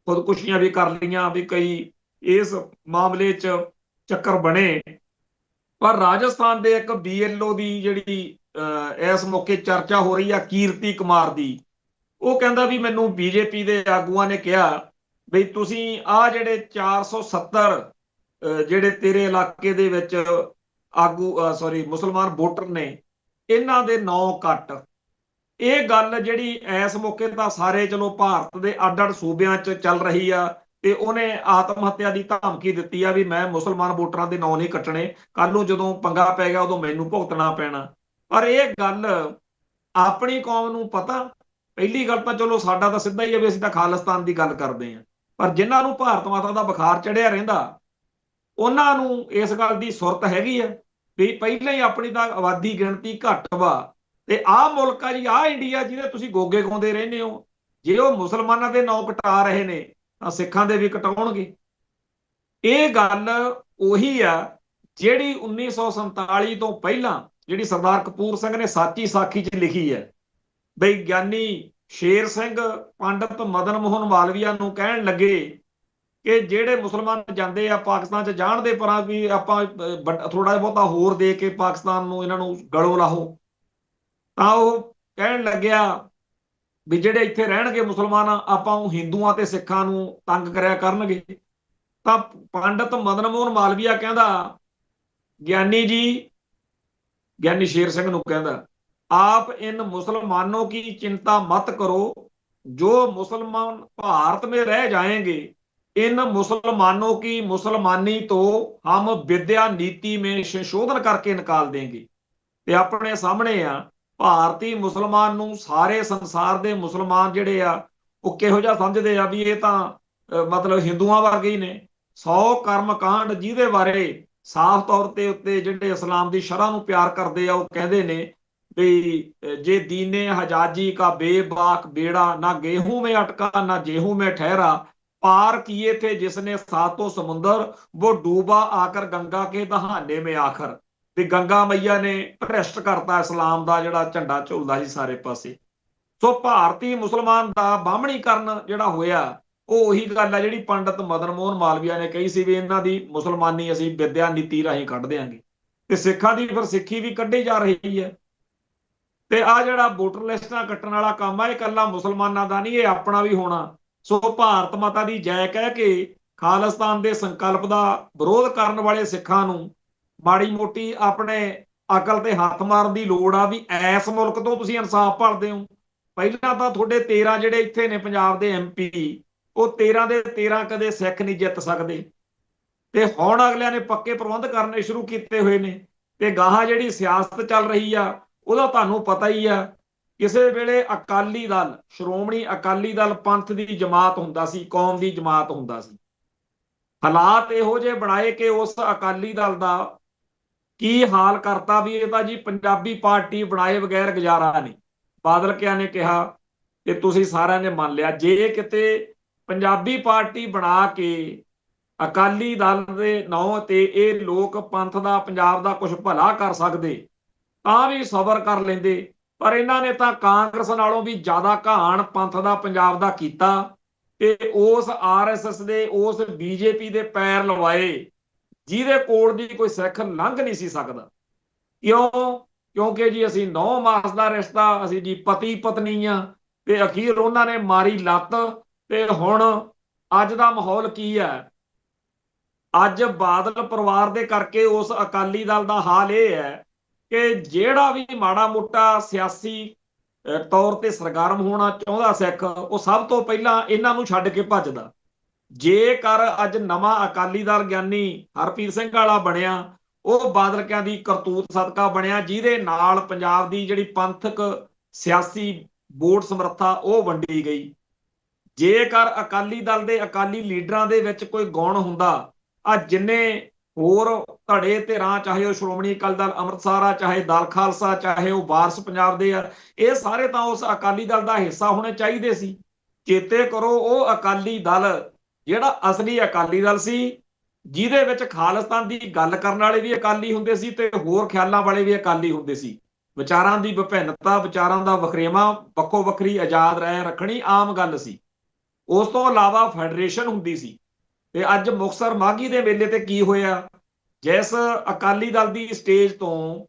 ਖੁਦਕੁਸ਼ੀਆਂ ਵੀ ਕਰ ਲਈਆਂ ਵੀ ਕਈ ਇਸ ਮਾਮਲੇ 'ਚ ਚੱਕਰ ਬਣੇ। ਪਰ ਰਾਜਸਥਾਨ ਦੇ ਇੱਕ BLO ਦੀ ਜਿਹੜੀ ਇਸ ਮੌਕੇ ਚਰਚਾ ਹੋ ਰਹੀ ਆ ਕੀਰਤੀ ਕੁਮਾਰ ਦੀ, ਉਹ ਕਹਿੰਦਾ ਵੀ ਮੈਨੂੰ BJP ਦੇ ਆਗੂਆਂ ਨੇ ਕਿਹਾ ਵੀ ਤੁਸੀਂ ਆ ਜਿਹੜੇ 470 ਜਿਹੜੇ ਤੇਰੇ ਇਲਾਕੇ ਦੇ ਵਿੱਚ ਆਗੂ ਮੁਸਲਮਾਨ ਵੋਟਰ ਨੇ ਇਹਨਾਂ ਦੇ ਨਾਂ ਕੱਟ। ਇਹ ਗੱਲ ਜਿਹੜੀ ਇਸ ਮੌਕੇ ਤਾਂ ਸਾਰੇ ਚਲੋ ਭਾਰਤ ਦੇ ਅੱਡ-ਅੱਡ ਸੂਬਿਆਂ 'ਚ ਚੱਲ ਰਹੀ ਆ ਤੇ ਉਹਨੇ ਆਤਮ ਹੱਤਿਆ ਦੀ ਧਮਕੀ ਦਿੱਤੀ ਆ ਵੀ ਮੈਂ ਮੁਸਲਮਾਨ ਵੋਟਰਾਂ ਦੇ ਨਾਂ ਨਹੀਂ ਕੱਟਣੇ, ਕੱਲ ਨੂੰ ਜਦੋਂ ਪੰਗਾ ਪੈ ਗਿਆ ਉਦੋਂ ਮੈਨੂੰ ਭੁਗਤਣਾ ਪੈਣਾ। ਪਰ ਇਹ ਗੱਲ ਆਪਣੀ ਕੌਮ ਨੂੰ ਪਤਾ, ਪਹਿਲੀ ਗੱਲ ਤਾਂ ਚਲੋ ਸਾਡਾ ਤਾਂ ਸਿੱਧਾ ਹੀ ਹੈ ਵੀ ਅਸੀਂ ਤਾਂ ਖਾਲਿਸਤਾਨ ਦੀ ਗੱਲ ਕਰਦੇ ਹਾਂ, ਪਰ ਜਿਨ੍ਹਾਂ ਨੂੰ ਭਾਰਤ ਮਾਤਾ ਦਾ ਬੁਖਾਰ ਚੜਿਆ ਰਹਿੰਦਾ ਉਹਨਾਂ ਨੂੰ ਇਸ ਗੱਲ ਦੀ ਸੁਰਤ ਹੈਗੀ ਆ ਵੀ ਪਹਿਲਾਂ ਹੀ ਆਪਣੀ ਤਾਂ ਆਬਾਦੀ ਗਿਣਤੀ ਘੱਟ ਵਾ ਤੇ ਆਹ ਮੁਲਕ ਆ ਜੀ, ਆਹ ਇੰਡੀਆ ਜਿਹਦੇ ਤੁਸੀਂ ਗੋਗੇ ਗਾਉਂਦੇ ਰਹਿੰਦੇ ਹੋ, ਜੇ ਉਹ ਮੁਸਲਮਾਨਾਂ ਦੇ ਨਾਂ ਕਟਾ ਰਹੇ ਨੇ ਤਾਂ ਸਿੱਖਾਂ ਦੇ ਵੀ ਕਟਾਉਣਗੇ। ਇਹ ਗੱਲ ਉਹੀ ਆ ਜਿਹੜੀ 1947 ਤੋਂ ਪਹਿਲਾਂ ਜਿਹੜੀ ਸਰਦਾਰ ਕਪੂਰ ਸਿੰਘ ਨੇ ਸਾਚੀ ਸਾਖੀ 'ਚ ਲਿਖੀ ਹੈ। ਬਈ ਗਿਆਨੀ ਸ਼ੇਰ ਸਿੰਘ ਪੰਡਤ ਮਦਨ ਮੋਹਨ ਮਾਲਵੀਆ ਨੂੰ ਕਹਿਣ ਲੱਗੇ ਕਿ ਜਿਹੜੇ ਮੁਸਲਮਾਨ ਜਾਂਦੇ ਆ ਪਾਕਿਸਤਾਨ 'ਚ ਜਾਣ ਦੇ ਪਰਾਂ ਵੀ ਆਪਾਂ ਥੋੜਾ ਬਹੁਤਾ ਹੋਰ ਦੇ ਕੇ ਪਾਕਿਸਤਾਨ ਨੂੰ ਇਹਨਾਂ ਨੂੰ ਗਲੋਂ ਲਾਹੋ, ਤਾਂ ਉਹ ਕਹਿਣ ਲੱਗਿਆ ਵੀ ਜਿਹੜੇ ਇੱਥੇ ਰਹਿਣਗੇ ਮੁਸਲਮਾਨ ਆਪਾਂ ਉਹ ਹਿੰਦੂਆਂ ਤੇ ਸਿੱਖਾਂ ਨੂੰ ਤੰਗ ਕਰਿਆ ਕਰਨਗੇ। ਤਾਂ ਪੰਡਤ ਮਦਨ ਮੋਹਨ ਮਾਲਵੀਆ ਕਹਿੰਦਾ ਗਿਆਨੀ ਜੀ, ਗਿਆਨੀ ਸ਼ੇਰ ਸਿੰਘ ਨੂੰ ਕਹਿੰਦਾ आप इन मुसलमानों की चिंता मत करो, जो मुसलमान भारत में रह जाएंगे इन मुसलमानों की मुसलमानी तो हम विद्या नीति में संशोधन करके निकाल देंगे। ते अपने सामने आ भारतीय मुसलमान नूं सारे संसार दे मुसलमान जिहड़े आ ਉਹ ਕਿਹੋ ਜਿਹਾ ਸਮਝਦੇ ਆ ਵੀ ਇਹ ਤਾਂ ਮਤਲਬ ਹਿੰਦੂਆਂ ਵਰਗੇ ਹੀ ਨੇ। 100 ਕਰਮ ਕਾਂਡ ਜਿਹਦੇ ਬਾਰੇ ਸਾਫ਼ ਤੌਰ ਤੇ ਉੱਤੇ ਜਿਹੜੇ ਇਸਲਾਮ ਦੀ ਸ਼ਰ੍ਹਾ ਨੂੰ ਪਿਆਰ ਕਰਦੇ ਆ ਉਹ ਕਹਿੰਦੇ ਨੇ ਵੀ जे दीने हजाजी का बेबाक बेड़ा ना गेहूं में अटका ना गेहूं में ठहरा, पार किए थे जिसने सातों समुंदर वो डूबा आकर गंगा के दहाने में आखर। भी गंगा मैया ने भ्रष्ट करता इस्लाम का जिहड़ा झंडा झुलदा ਸੀ ਸਾਰੇ ਪਾਸੇ। ਸੋ ਭਾਰਤੀ ਮੁਸਲਮਾਨ ਦਾ ਬਾਹਮਣੀਕਰਨ ਜਿਹੜਾ ਹੋਇਆ ਉਹ ਉਹੀ ਗੱਲ ਆ ਜਿਹੜੀ ਪੰਡਤ ਮਦਨ ਮੋਹਨ ਮਾਲਵੀਆ ਨੇ ਕਹੀ ਸੀ ਵੀ ਇਹਨਾਂ ਦੀ ਮੁਸਲਮਾਨੀ ਅਸੀਂ ਵਿਦਿਆ ਨੀਤੀ ਰਾਹੀਂ ਕੱਢ ਦਿਆਂਗੇ, ਤੇ ਸਿੱਖਾਂ ਦੀ ਫਿਰ ਸਿੱਖੀ ਵੀ ਕੱਢੀ ਜਾ ਰਹੀ ਹੈ। ਤੇ ਆ ਜਿਹੜਾ ਵੋਟਰ ਲਿਸਟਾਂ ਕੱਟਣ ਵਾਲਾ ਕੰਮ ਆ ਇਹ ਇਕੱਲਾ ਮੁਸਲਮਾਨਾਂ ਦਾ ਨਹੀਂ, ਇਹ ਆਪਣਾ ਵੀ ਹੋਣਾ। ਸੋ ਭਾਰਤ ਮਾਤਾ ਦੀ ਜੈ ਕਹਿ ਕੇ ਖਾਲਿਸਤਾਨ ਦੇ ਸੰਕਲਪ ਦਾ ਵਿਰੋਧ ਕਰਨ ਵਾਲੇ ਸਿੱਖਾਂ ਨੂੰ ਮਾੜੀ ਮੋਟੀ ਆਪਣੇ ਅਕਲ ਤੇ ਹੱਥ ਮਾਰਨ ਦੀ ਲੋੜ ਆ ਵੀ ਐਸ ਮੁਲਕ ਤੋਂ ਤੁਸੀਂ ਇਨਸਾਫ ਭਾਲਦੇ ਹੋ। ਪਹਿਲਾਂ ਤਾਂ ਤੁਹਾਡੇ 13 ਜਿਹੜੇ ਇੱਥੇ ਨੇ ਪੰਜਾਬ ਦੇ MP, ਉਹ 13 ਦੇ 13 ਕਦੇ ਸਿੱਖ ਨਹੀਂ ਜਿੱਤ ਸਕਦੇ, ਤੇ ਹੁਣ ਅਗਲਿਆਂ ਨੇ ਪੱਕੇ ਪ੍ਰਬੰਧ ਕਰਨੇ ਸ਼ੁਰੂ ਕੀਤੇ ਹੋਏ ਨੇ। ਤੇ ਗਾਹਾਂ ਜਿਹੜੀ ਸਿਆਸਤ ਚੱਲ ਰਹੀ ਆ ਉਹਦਾ ਤੁਹਾਨੂੰ ਪਤਾ ਹੀ ਆ, ਕਿਸੇ ਵੇਲੇ ਅਕਾਲੀ ਦਲ, ਸ਼੍ਰੋਮਣੀ ਅਕਾਲੀ ਦਲ ਪੰਥ ਦੀ ਜਮਾਤ ਹੁੰਦਾ ਸੀ, ਕੌਮ ਦੀ ਜਮਾਤ ਹੁੰਦਾ ਸੀ। ਹਾਲਾਤ ਇਹੋ ਜਿਹੇ ਬਣਾਏ ਕਿ ਉਸ ਅਕਾਲੀ ਦਲ ਦਾ ਕੀ ਹਾਲ ਕਰਤਾ ਵੀ ਇਹ ਤਾਂ ਜੀ ਪੰਜਾਬੀ ਪਾਰਟੀ ਬਣਾਏ ਬਗੈਰ ਗੁਜ਼ਾਰਾ ਨਹੀਂ। ਬਾਦਲ ਕਿਆ ਨੇ ਕਿਹਾ ਤੇ ਤੁਸੀਂ ਸਾਰਿਆਂ ਨੇ ਮੰਨ ਲਿਆ, ਜੇ ਕਿਤੇ ਪੰਜਾਬੀ ਪਾਰਟੀ ਬਣਾ ਕੇ ਅਕਾਲੀ ਦਲ ਦੇ ਨਾਂ ਤੇ ਇਹ ਲੋਕ ਪੰਥ ਦਾ, ਪੰਜਾਬ ਦਾ ਕੁਝ ਭਲਾ ਕਰ ਸਕਦੇ ਤਾਂ ਵੀ ਸਬਰ ਕਰ ਲੈਂਦੇ। ਪਰ ਇਹਨਾਂ ਨੇ ਤਾਂ ਕਾਂਗਰਸ ਨਾਲੋਂ ਵੀ ਜ਼ਿਆਦਾ ਘਾਣ ਪੰਥ ਦਾ, ਪੰਜਾਬ ਦਾ ਕੀਤਾ ਤੇ ਉਸ RSS ਦੇ, ਉਸ BJP ਦੇ ਪੈਰ ਲਵਾਏ ਜਿਹਦੇ ਕੋਲ ਦੀ ਕੋਈ ਸਿੱਖ ਲੰਘ ਨਹੀਂ ਸੀ ਸਕਦਾ। ਕਿਉਂ? ਕਿਉਂਕਿ ਜੀ ਅਸੀਂ 9 ਮਾਸ ਦਾ ਰਿਸ਼ਤਾ, ਅਸੀਂ ਜੀ ਪਤੀ ਪਤਨੀ ਆ, ਤੇ ਅਖੀਰ ਉਹਨਾਂ ਨੇ ਮਾਰੀ ਲੱਤ। ਤੇ ਹੁਣ ਅੱਜ ਦਾ ਮਾਹੌਲ ਕੀ ਹੈ? ਅੱਜ ਬਾਦਲ ਪਰਿਵਾਰ ਦੇ ਕਰਕੇ ਉਸ ਅਕਾਲੀ ਦਲ ਦਾ ਹਾਲ ਇਹ ਹੈ ਕਿ ਜਿਹੜਾ ਵੀ ਮਾੜਾ ਮੋਟਾ ਸਿਆਸੀ ਤੌਰ ਤੇ ਸਰਗਰਮ ਹੋਣਾ ਚਾਹੁੰਦਾ ਸਿੱਖ, ਉਹ ਸਭ ਤੋਂ ਪਹਿਲਾਂ ਇਹਨਾਂ ਨੂੰ ਛੱਡ ਕੇ ਭੱਜਦਾ। ਜੇਕਰ ਅੱਜ ਨਵਾਂ ਅਕਾਲੀ ਦਲ ਗਿਆਨੀ ਹਰਪ੍ਰੀਤ ਸਿੰਘ ਵਾਲਾ ਬਣਿਆ, ਉਹ ਬਾਦਲਕਿਆਂ ਦੀ ਕਰਤੂਤ ਸਦਕਾ ਬਣਿਆ, ਜਿਹਦੇ ਨਾਲ ਪੰਜਾਬ ਦੀ ਜਿਹੜੀ ਪੰਥਕ ਸਿਆਸੀ ਵੋਟ ਸਮਰੱਥਾ ਉਹ ਵੰਡੀ ਗਈ। ਜੇਕਰ ਅਕਾਲੀ ਦਲ ਦੇ ਅਕਾਲੀ ਲੀਡਰਾਂ ਦੇ ਵਿੱਚ ਕੋਈ ਗੁਣ ਹੁੰਦਾ, ਆ ਜਿੰਨੇ ਹੋਰ ਧੜੇ ਧਿਰਾਂ, ਚਾਹੇ ਉਹ ਸ਼੍ਰੋਮਣੀ ਅਕਾਲੀ ਦਲ ਅੰਮ੍ਰਿਤਸਰ ਆ, ਚਾਹੇ ਦਲ ਖਾਲਸਾ, ਚਾਹੇ ਉਹ ਵਾਰਸ ਪੰਜਾਬ ਦੇ ਆ, ਇਹ ਸਾਰੇ ਤਾਂ ਉਸ ਅਕਾਲੀ ਦਲ ਦਾ ਹਿੱਸਾ ਹੋਣੇ ਚਾਹੀਦੇ ਸੀ। ਚੇਤੇ ਕਰੋ, ਉਹ ਅਕਾਲੀ ਦਲ ਜਿਹੜਾ ਅਸਲੀ ਅਕਾਲੀ ਦਲ ਸੀ, ਜਿਹਦੇ ਵਿੱਚ ਖਾਲਿਸਤਾਨ ਦੀ ਗੱਲ ਕਰਨ ਵਾਲੇ ਵੀ ਅਕਾਲੀ ਹੁੰਦੇ ਸੀ ਤੇ ਹੋਰ ਖਿਆਲਾਂ ਵਾਲੇ ਵੀ ਅਕਾਲੀ ਹੁੰਦੇ ਸੀ। ਵਿਚਾਰਾਂ ਦੀ ਵਿਭਿੰਨਤਾ, ਵਿਚਾਰਾਂ ਦਾ ਵਖਰੇਵਾਂ, ਵੱਖੋ ਵੱਖਰੀ ਆਜ਼ਾਦ ਰਾਏ ਰੱਖਣੀ ਆਮ ਗੱਲ ਸੀ। ਉਸ ਤੋਂ ਇਲਾਵਾ ਫੈਡਰੇਸ਼ਨ ਹੁੰਦੀ ਸੀ। ਤੇ ਅੱਜ ਮੁਕਤਸਰ ਮਾਘੀ ਦੇ ਮੇਲੇ ਤੇ ਕੀ ਹੋਇਆ, ਜਿਸ ਅਕਾਲੀ ਦਲ ਦੀ ਸਟੇਜ ਤੋਂ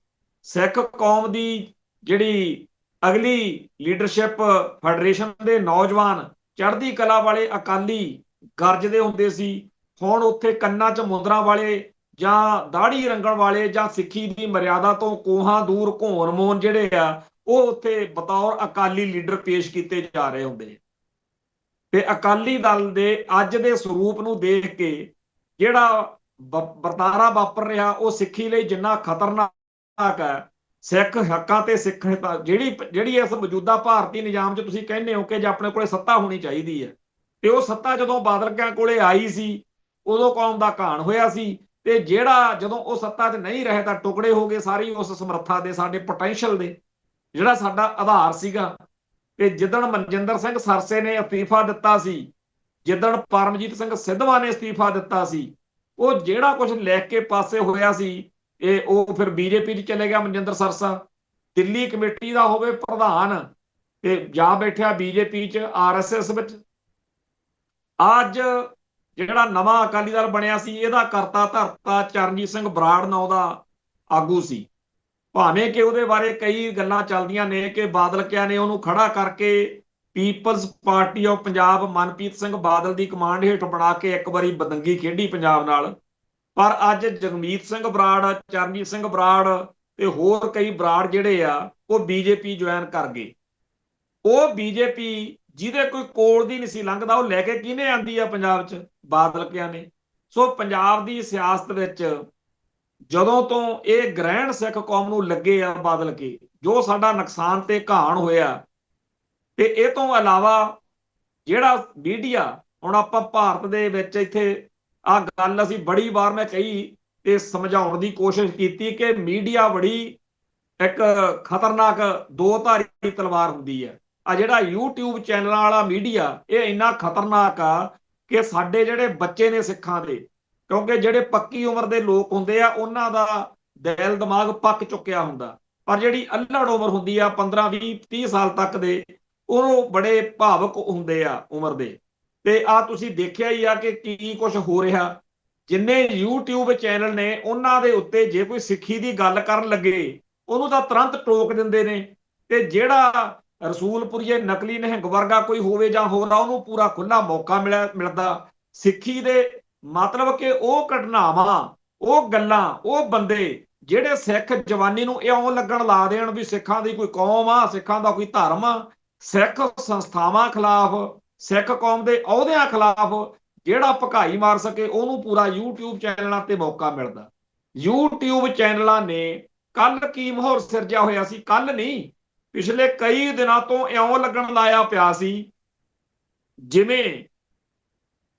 ਸਿੱਖ ਕੌਮ ਦੀ ਜਿਹੜੀ ਅਗਲੀ ਲੀਡਰਸ਼ਿਪ, ਫੈਡਰੇਸ਼ਨ ਦੇ ਨੌਜਵਾਨ ਚੜ੍ਹਦੀ ਕਲਾ ਵਾਲੇ ਅਕਾਲੀ ਗਰਜਦੇ ਹੁੰਦੇ ਸੀ, ਹੁਣ ਉੱਥੇ ਕੰਨਾਂ 'ਚ ਮੁੰਦਰਾਂ ਵਾਲੇ ਜਾਂ ਦਾੜੀ ਰੰਗਣ ਵਾਲੇ ਜਾਂ ਸਿੱਖੀ ਦੀ ਮਰਿਆਦਾ ਤੋਂ ਕੋਹਾਂ ਦੂਰ ਘੋਣ ਮੋਨ ਜਿਹੜੇ ਆ, ਉਹ ਉੱਥੇ ਬਤੌਰ ਅਕਾਲੀ ਲੀਡਰ ਪੇਸ਼ ਕੀਤੇ ਜਾ ਰਹੇ ਹੁੰਦੇ। ਤੇ ਅਕਾਲੀ ਦਲ ਦੇ ਅੱਜ ਦੇ ਸਰੂਪ ਨੂੰ ਦੇਖ ਕੇ ਜਿਹੜਾ ਵਰਤਾਰਾ ਵਾਪਰ ਰਿਹਾ, ਉਹ ਸਿੱਖੀ ਲਈ ਜਿੰਨਾ ਖਤਰਨਾਕ ਹੈ, ਸਿੱਖ ਹੱਕਾਂ ਤੇ ਸਿੱਖ ਜਿਹੜੀ ਇਸ ਮੌਜੂਦਾ ਭਾਰਤੀ ਨਿਜ਼ਾਮ 'ਚ ਤੁਸੀਂ ਕਹਿੰਦੇ ਹੋ ਕਿ ਜੇ ਆਪਣੇ ਕੋਲੇ ਸੱਤਾ ਹੋਣੀ ਚਾਹੀਦੀ ਹੈ, ਤੇ ਉਹ ਸੱਤਾ ਜਦੋਂ ਬਾਦਲ ਕਿਆਂ ਕੋਲੇ ਆਈ ਸੀ, ਉਦੋਂ ਕੌਮ ਦਾ ਘਾਣ ਹੋਇਆ ਸੀ। ਤੇ ਜਿਹੜਾ ਜਦੋਂ ਉਹ ਸੱਤਾ 'ਚ ਨਹੀਂ ਰਹੇ ਤਾਂ ਟੁਕੜੇ ਹੋ ਗਏ ਸਾਰੀ ਉਸ ਸਮਰੱਥਾ ਦੇ, ਸਾਡੇ ਪੋਟੈਂਸ਼ੀਅਲ ਦੇ, ਜਿਹੜਾ ਸਾਡਾ ਆਧਾਰ ਸੀਗਾ। ਤੇ ਜਿੱਦਣ ਮਨਜਿੰਦਰ ਸਿੰਘ ਸਰਸੇ ਨੇ ਅਸਤੀਫਾ ਦਿੱਤਾ ਸੀ, ਜਿੱਦਣ ਪਰਮਜੀਤ ਸਿੰਘ ਸਿੱਧਵਾਂ ਨੇ ਅਸਤੀਫਾ ਦਿੱਤਾ ਸੀ, ਉਹ ਜਿਹੜਾ ਕੁਝ ਲਿਖ ਕੇ ਪਾਸੇ ਹੋਇਆ ਸੀ, ਇਹ ਉਹ ਫਿਰ ਬੀਜੇਪੀ 'ਚ ਚਲੇ ਗਿਆ ਮਨਜਿੰਦਰ ਸਰਸਾ, ਦਿੱਲੀ ਕਮੇਟੀ ਦਾ ਹੋਵੇ ਪ੍ਰਧਾਨ, ਤੇ ਜਾ ਬੈਠਿਆ ਬੀਜੇਪੀ 'ਚ, ਆਰਐਸਐਸ ਵਿੱਚ। ਅੱਜ ਜਿਹੜਾ ਨਵਾਂ ਅਕਾਲੀ ਦਲ ਬਣਿਆ ਸੀ, ਇਹਦਾ ਕਰਤਾ ਧਰਤਾ ਚਰਨਜੀਤ ਸਿੰਘ ਬਰਾੜ ਨਾਂ ਦਾ ਆਗੂ ਸੀ। ਭਾਵੇਂ ਕਿ ਉਹਦੇ ਬਾਰੇ ਕਈ ਗੱਲਾਂ ਚੱਲਦੀਆਂ ਨੇ ਕਿ ਬਾਦਲ ਕਿਆ ਨੇ ਉਹਨੂੰ ਖੜਾ ਕਰਕੇ people's party of Punjab Manpreet Singh Badal ਦੀ ਕਮਾਂਡ ਹੇਠ ਬਣਾ ਕੇ ਇੱਕ ਵਾਰੀ ਬਦੰਗੀ ਖੇਡੀ ਪੰਜਾਬ ਨਾਲ। ਪਰ ਅੱਜ ਜਗਮੀਤ ਸਿੰਘ ਬਰਾੜ, ਚਰਨਜੀਤ ਸਿੰਘ ਬਰਾੜ ਤੇ ਹੋਰ ਕਈ ਬਰਾੜ ਜਿਹੜੇ ਆ, ਉਹ ਬੀਜੇਪੀ ਜੁਆਇਨ ਕਰ ਗਏ। ਉਹ ਬੀਜੇਪੀ ਜਿਹਦੇ ਕੋਈ ਕੋਲ ਦੀ ਨਹੀਂ ਸੀ ਲੰਘਦਾ, ਉਹ ਲੈ ਕੇ ਕਿਹਨੇ ਆਂਦੀ ਆ ਪੰਜਾਬ 'ਚ? ਬਾਦਲ ਕਿਆ ਨੇ। ਸੋ ਪੰਜਾਬ ਦੀ ਸਿਆਸਤ ਵਿੱਚ ਜਦੋਂ ਤੋਂ ਇਹ ਗ੍ਰਹਿਣ ਸਿੱਖ ਕੌਮ ਨੂੰ ਲੱਗੇ ਆ ਬਾਦਲ ਕੇ, ਜੋ ਸਾਡਾ ਨੁਕਸਾਨ ਤੇ ਘਾਣ ਹੋਇਆ। ਤੇ ਇਹ ਤੋਂ ਇਲਾਵਾ ਜਿਹੜਾ ਮੀਡੀਆ, ਹੁਣ ਆਪਾਂ ਭਾਰਤ ਦੇ ਵਿੱਚ ਇੱਥੇ ਆ ਗੱਲ ਅਸੀਂ ਬੜੀ ਵਾਰ ਮੈਂ ਕਹੀ ਤੇ ਸਮਝਾਉਣ ਦੀ ਕੋਸ਼ਿਸ਼ ਕੀਤੀ ਕਿ ਮੀਡੀਆ ਬੜੀ ਇੱਕ ਖਤਰਨਾਕ ਦੋ ਧਾਰੀ ਤਲਵਾਰ ਹੁੰਦੀ ਹੈ। ਆ ਜਿਹੜਾ YouTube ਚੈਨਲਾਂ ਵਾਲਾ ਮੀਡੀਆ, ਇਹ ਇੰਨਾ ਖਤਰਨਾਕ ਆ ਕਿ ਸਾਡੇ ਜਿਹੜੇ ਬੱਚੇ ਨੇ ਸਿੱਖਾਂ ਦੇ, ਕਿਉਂਕਿ ਜਿਹੜੇ ਪੱਕੀ ਉਮਰ ਦੇ ਲੋਕ ਹੁੰਦੇ ਆ, ਉਹਨਾਂ ਦਾ ਦਿਲ ਦਿਮਾਗ ਪੱਕ ਚੁੱਕਿਆ ਹੁੰਦਾ, ਪਰ ਜਿਹੜੀ ਅੱਲੜ ਉਮਰ ਹੁੰਦੀ ਆ 15 20 30 ਸਾਲ ਤੱਕ ਦੇ, ਉਹ ਬੜੇ ਭਾਵਕ ਹੁੰਦੇ ਆ ਉਮਰ ਦੇ। ਤੇ ਆ ਤੁਸੀਂ ਦੇਖਿਆ ਹੀ ਆ ਕਿ ਕੀ ਕੁਝ ਹੋ ਰਿਹਾ। ਜਿੰਨੇ YouTube ਚੈਨਲ ਨੇ, ਉਹਨਾਂ ਦੇ ਉੱਤੇ ਜੇ ਕੋਈ ਸਿੱਖੀ ਦੀ ਗੱਲ ਕਰਨ ਲੱਗੇ, ਉਹਨੂੰ ਤਾਂ ਤੁਰੰਤ ਟੋਕ ਦਿੰਦੇ ਨੇ। ਤੇ ਜਿਹੜਾ ਰਸੂਲਪੁਰੀਏ ਨਕਲੀ ਨਿਹੰਗ ਵਰਗਾ ਕੋਈ ਹੋਵੇ ਜਾਂ ਹੋਰ ਆ, ਉਹਨੂੰ ਪੂਰਾ ਖੁੱਲਾ ਮੌਕਾ ਮਿਲਦਾ ਸਿੱਖੀ ਦੇ, ਮਤਲਬ ਕਿ ਉਹ ਘਟਨਾਵਾਂ, ਉਹ ਗੱਲਾਂ, ਉਹ ਬੰਦੇ ਜਿਹੜੇ ਸਿੱਖ ਜਵਾਨੀ ਨੂੰ ਇਉਂ ਲੱਗਣ ਲਾ ਦੇਣ ਵੀ ਸਿੱਖਾਂ ਦੀ ਕੋਈ ਕੌਮ ਆ, ਸਿੱਖਾਂ ਦਾ ਕੋਈ ਧਰਮ ਆ, ਸਿੱਖ ਸੰਸਥਾਵਾਂ ਖਿਲਾਫ, ਸਿੱਖ ਕੌਮ ਦੇ ਅਹੁਦਿਆਂ ਖਿਲਾਫ ਜਿਹੜਾ ਭਕਾਈ ਮਾਰ ਸਕੇ, ਉਹਨੂੰ ਪੂਰਾ YouTube ਚੈਨਲਾਂ ਤੇ ਮੌਕਾ ਮਿਲਦਾ। YouTube ਚੈਨਲਾਂ ਨੇ ਕੱਲ ਕੀ ਮਾਹੌਲ ਸਿਰਜਿਆ ਹੋਇਆ ਸੀ, ਕੱਲ ਨਹੀਂ, ਪਿਛਲੇ ਕਈ ਦਿਨਾਂ ਤੋਂ ਇਉਂ ਲੱਗਣ ਲਾਇਆ ਪਿਆ ਸੀ ਜਿਵੇਂ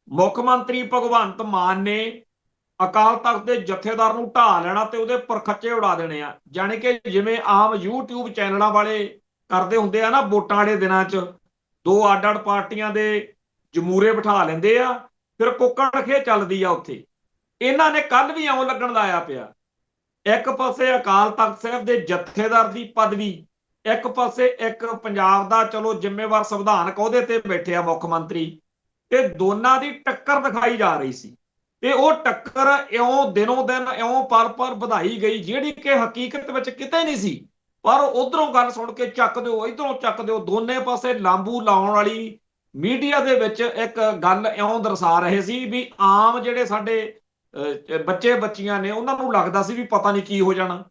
ਮੁੱਖ ਮੰਤਰੀ ਭਗਵੰਤ ਮਾਨ ਨੇ ਅਕਾਲ ਤਖਤ ਦੇ ਜਥੇਦਾਰ ਨੂੰ ਢਾਹ ਲੈਣਾ ਤੇ ਉਹਦੇ ਪਰਖੱਚੇ ਉਡਾ ਦੇਣੇ ਆ। ਜਾਣੀ ਕਿ ਜਿਵੇਂ ਆਮ YouTube ਚੈਨਲਾਂ ਵਾਲੇ ਕਰਦੇ ਹੁੰਦੇ ਆ ਨਾ, ਵੋਟਾਂ ਵਾਲੇ ਦਿਨਾਂ 'ਚ ਦੋ ਅੱਡ-ਅੱਡ ਪਾਰਟੀਆਂ ਦੇ ਜਮੂਰੇ ਬਿਠਾ ਲੈਂਦੇ ਆ, ਫਿਰ ਕੁੱਕੜ ਖੇ ਚੱਲਦੀ ਆ ਉੱਥੇ। ਇਹਨਾਂ ਨੇ ਕੱਲ ਵੀ ਇਉਂ ਲੱਗਣ ਲਾਇਆ ਪਿਆ, ਇੱਕ ਪਾਸੇ ਅਕਾਲ ਤਖਤ ਸਾਹਿਬ ਦੇ ਜਥੇਦਾਰ ਦੀ ਪਦਵੀ, ਇੱਕ ਪਾਸੇ ਇੱਕ ਪੰਜਾਬ ਦਾ ਚਲੋ ਜ਼ਿੰਮੇਵਾਰ ਸੰਵਿਧਾਨਕ ਅਹੁਦੇ ਤੇ ਬੈਠੇ ਆ ਮੁੱਖ ਮੰਤਰੀ, ਤੇ ਦੋਨਾਂ ਦੀ ਟੱਕਰ ਦਿਖਾਈ ਜਾ ਰਹੀ ਸੀ। ਤੇ ਉਹ ਟੱਕਰ ਇਉਂ ਦਿਨੋਂ ਦਿਨ ਇਉਂ ਪਲ ਵਧਾਈ ਗਈ, ਜਿਹੜੀ ਕਿ ਹਕੀਕਤ ਵਿੱਚ ਕਿਤੇ ਨਹੀਂ ਸੀ। ਪਰ ਉਧਰੋਂ ਗੱਲ ਸੁਣ ਕੇ ਚੱਕ ਦਿਓ, ਇਧਰੋਂ ਚੱਕ ਦਿਓ, ਦੋਨੇ ਪਾਸੇ ਲਾਂਬੂ ਲਾਉਣ ਵਾਲੀ ਮੀਡੀਆ ਦੇ ਵਿੱਚ ਇੱਕ ਗੱਲ ਇਉਂ ਦਰਸਾ ਰਹੇ ਸੀ ਵੀ ਆਮ ਜਿਹੜੇ ਸਾਡੇ ਬੱਚੇ ਬੱਚੀਆਂ ਨੇ, ਉਹਨਾਂ ਨੂੰ ਲੱਗਦਾ ਸੀ ਵੀ ਪਤਾ ਨਹੀਂ ਕੀ ਹੋ ਜਾਣਾ।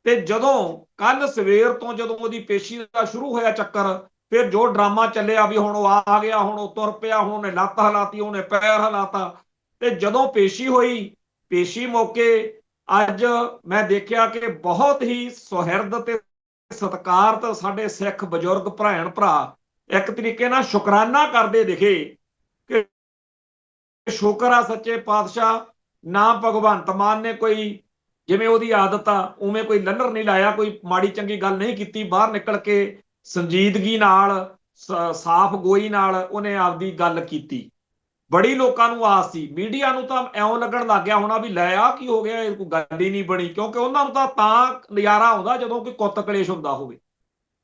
ਤੇ ਜਦੋਂ ਕੱਲ ਸਵੇਰ ਤੋਂ ਜਦੋਂ ਉਹਦੀ ਪੇਸ਼ੀ ਦਾ ਸ਼ੁਰੂ ਹੋਇਆ ਚੱਕਰ, ਫਿਰ ਜੋ ਡਰਾਮਾ ਚੱਲਿਆ ਵੀ ਹੁਣ ਉਹ ਆ ਗਿਆ, ਹੁਣ ਉਹ ਤੁਰ ਪਿਆ, ਹੁਣ ਉਹਨੇ ਲੱਤ ਹਿਲਾਤੀ, ਉਹਨੇ ਪੈਰ ਹਿਲਾਤਾ। ਤੇ ਜਦੋਂ ਪੇਸ਼ੀ ਹੋਈ, ਪੇਸ਼ੀ ਮੌਕੇ ਅੱਜ ਮੈਂ ਦੇਖਿਆ ਕਿ ਬਹੁਤ ਹੀ ਸੁਹਿਰਦ ਤੇ ਸਤਿਕਾਰਤ ਸਾਡੇ ਸਿੱਖ ਬਜ਼ੁਰਗ ਭੈਣ ਭਰਾ ਇੱਕ ਤਰੀਕੇ ਨਾਲ ਸ਼ੁਕਰਾਨਾ ਕਰਦੇ ਦਿਖੇ ਕਿ ਸ਼ੁਕਰ ਆ ਸੱਚੇ ਪਾਤਸ਼ਾਹ ਨਾ ਭਗਵੰਤ ਮਾਨ ਨੇ ਕੋਈ ਜਿਵੇਂ ਉਹਦੀ ਆਦਤ ਆ ਉਵੇਂ ਕੋਈ ਲੱਲਰ ਨਹੀਂ ਲਾਇਆ, ਕੋਈ ਮਾੜੀ ਚੰਗੀ ਗੱਲ ਨਹੀਂ ਕੀਤੀ, ਬਾਹਰ ਨਿਕਲ ਕੇ ਸੰਜੀਦਗੀ ਨਾਲ ਸਾਫ਼ ਗੋਈ ਨਾਲ ਉਹਨੇ ਆਪਦੀ ਗੱਲ ਕੀਤੀ। ਬੜੀ ਲੋਕਾਂ ਨੂੰ ਆਸ ਸੀ, ਮੀਡੀਆ ਨੂੰ ਤਾਂ ਐਉਂ ਲੱਗਣ ਲੱਗ ਗਿਆ ਹੋਣਾ ਵੀ ਲੈ ਆ ਕੀ ਹੋ ਗਿਆ, ਇਹ ਕੋਈ ਗੱਲ ਹੀ ਨਹੀਂ ਬਣੀ, ਕਿਉਂਕਿ ਉਹਨਾਂ ਨੂੰ ਤਾਂ ਨਜ਼ਾਰਾ ਆਉਂਦਾ ਜਦੋਂ ਕੋਈ ਕੁੱਤ ਕਲੇਸ਼ ਹੁੰਦਾ ਹੋਵੇ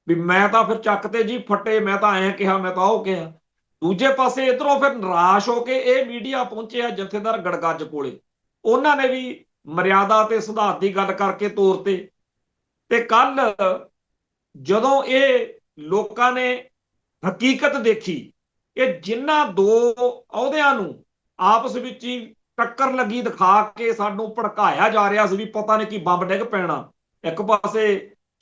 ਵੀ ਮੈਂ ਤਾਂ ਫਿਰ ਚੱਕ ਤੇ ਜੀ ਫੱਟੇ, ਮੈਂ ਤਾਂ ਐਂ ਕਿਹਾ, ਮੈਂ ਤਾਂ ਉਹ ਕਿਹਾ। ਦੂਜੇ ਪਾਸੇ ਇਧਰੋਂ ਫਿਰ ਨਿਰਾਸ਼ ਹੋ ਕੇ ਇਹ ਮੀਡੀਆ ਪਹੁੰਚਿਆ ਜਥੇਦਾਰ ਗੜਗੱਜ ਕੋਲੇ, ਉਹਨਾਂ ਨੇ ਵੀ ਮਰਿਆਦਾ ਤੇ ਸਿਧਾਂਤ ਦੀ ਗੱਲ ਕਰਕੇ ਤੋਰਤੇ। ਤੇ ਕੱਲ ਜਦੋਂ ਇਹ ਲੋਕਾਂ ਨੇ ਹਕੀਕਤ ਦੇਖੀ ਕਿ ਜਿਨ੍ਹਾਂ ਦੋ ਅਹੁਦਿਆਂ ਨੂੰ ਆਪਸ ਵਿੱਚ ਹੀ ਟੱਕਰ ਲੱਗੀ ਦਿਖਾ ਕੇ ਸਾਨੂੰ ਭੜਕਾਇਆ ਜਾ ਰਿਹਾ ਸੀ ਵੀ ਪਤਾ ਨਹੀਂ ਕੀ ਬੰਬ ਡਿੱਗ ਪੈਣਾ, ਇੱਕ ਪਾਸੇ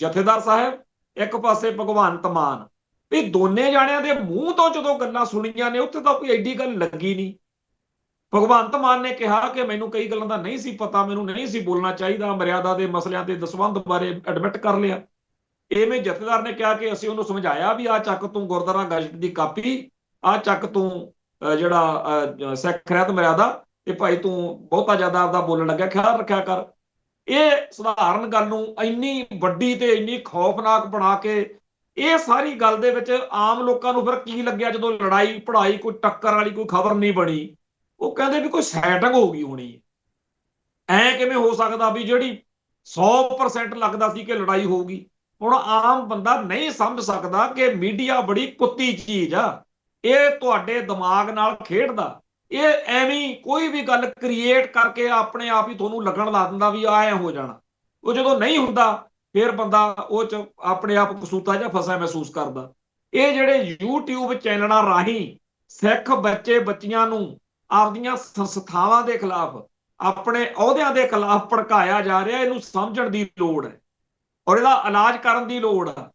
ਜਥੇਦਾਰ ਸਾਹਿਬ, ਇੱਕ ਪਾਸੇ ਭਗਵੰਤ ਮਾਨ, ਵੀ ਦੋਨੇ ਜਾਣਿਆਂ ਦੇ ਮੂੰਹ ਤੋਂ ਜਦੋਂ ਗੱਲਾਂ ਸੁਣੀਆਂ ਨੇ ਉੱਥੇ ਤਾਂ ਕੋਈ ਐਡੀ ਗੱਲ ਲੱਗੀ ਨਹੀਂ। ਭਗਵੰਤ ਮਾਨ ਨੇ ਕਿਹਾ ਕਿ ਮੈਨੂੰ ਕਈ ਗੱਲਾਂ ਦਾ ਨਹੀਂ ਸੀ ਪਤਾ, ਮੈਨੂੰ ਨਹੀਂ ਸੀ ਬੋਲਣਾ ਚਾਹੀਦਾ, ਮਰਿਆਦਾ ਦੇ ਮਸਲਿਆਂ ਤੇ ਦਸਵੰਧ ਬਾਰੇ ਐਡਮਿਟ ਕਰ ਲਿਆ। ਇਵੇਂ ਜਥੇਦਾਰ ਨੇ ਕਿਹਾ ਕਿ ਅਸੀਂ ਉਹਨੂੰ ਸਮਝਾਇਆ ਵੀ ਆ ਚੱਕ ਤੂੰ ਗੁਰਦੁਆਰਾ ਗਜ਼ਟ ਦੀ ਕਾਪੀ, ਆ ਚੱਕ ਤੂੰ ਜਿਹੜਾ ਸਿੱਖ ਰਹਿਤ ਮਰਿਆਦਾ, ਤੇ ਭਾਈ ਤੂੰ ਬਹੁਤਾ ਜ਼ਿਆਦਾ ਆਪਦਾ ਬੋਲਣ ਲੱਗਿਆ, ਖਿਆਲ ਰੱਖਿਆ ਕਰ। ਇਹ ਸਧਾਰਨ ਗੱਲ ਨੂੰ ਇੰਨੀ ਵੱਡੀ ਤੇ ਇੰਨੀ ਖੌਫਨਾਕ ਬਣਾ ਕੇ ਇਹ ਸਾਰੀ ਗੱਲ ਦੇ ਵਿੱਚ ਆਮ ਲੋਕਾਂ ਨੂੰ ਫਿਰ ਕੀ ਲੱਗਿਆ ਜਦੋਂ ਲੜਾਈ ਪੜਾਈ ਕੋਈ ਟੱਕਰ ਵਾਲੀ ਕੋਈ ਖਬਰ ਨਹੀਂ ਬਣੀ, ਉਹ ਕਹਿੰਦੇ ਵੀ ਕੋਈ ਸੈਟਿੰਗ ਹੋ ਗਈ ਹੋਣੀ। ਐ ਕਿਵੇਂ ਹੋ ਸਕਦਾ ਵੀ ਜਿਹੜੀ 100% ਲੱਗਦਾ ਸੀ ਕਿ ਲੜਾਈ ਹੋਊਗੀ। ਹੁਣ ਆਮ ਬੰਦਾ ਨਹੀਂ ਸਮਝ ਸਕਦਾ ਕਿ ਮੀਡੀਆ ਬੜੀ ਕੁੱਤੀ ਚੀਜ਼ ਆ, ਇਹ ਤੁਹਾਡੇ ਦਿਮਾਗ ਨਾਲ ਖੇਡਦਾ, ਇਹ ਐਵੇਂ ਕੋਈ ਵੀ ਗੱਲ ਕ੍ਰੀਏਟ ਕਰਕੇ ਆਪਣੇ ਆਪ ਹੀ ਤੁਹਾਨੂੰ ਲੱਗਣ ਲਾ ਦਿੰਦਾ ਵੀ ਆ ਐ ਹੋ ਜਾਣਾ। ਉਹ ਜਦੋਂ ਨਹੀਂ ਹੁੰਦਾ ਫਿਰ ਬੰਦਾ ਉਹ ਚ ਆਪਣੇ ਆਪ ਕਸੂਤਾ ਜਾਂ ਫਸਿਆ ਮਹਿਸੂਸ ਕਰਦਾ। ਇਹ ਜਿਹੜੇ YouTube ਚੈਨਲਾਂ ਰਾਹੀਂ ਸਿੱਖ ਬੱਚੇ ਬੱਚੀਆਂ ਨੂੰ ਆਪਦੀਆਂ ਸੰਸਥਾਵਾਂ ਦੇ ਖਿਲਾਫ, ਆਪਣੇ ਅਹੁਦਿਆਂ ਦੇ ਖਿਲਾਫ ਭੜਕਾਇਆ ਜਾ ਰਿਹਾ, ਇਹਨੂੰ ਸਮਝਣ ਦੀ ਲੋੜ ਹੈ ਔਰ ਇਹਦਾ ਇਲਾਜ ਕਰਨ ਦੀ ਲੋੜ ਹੈ।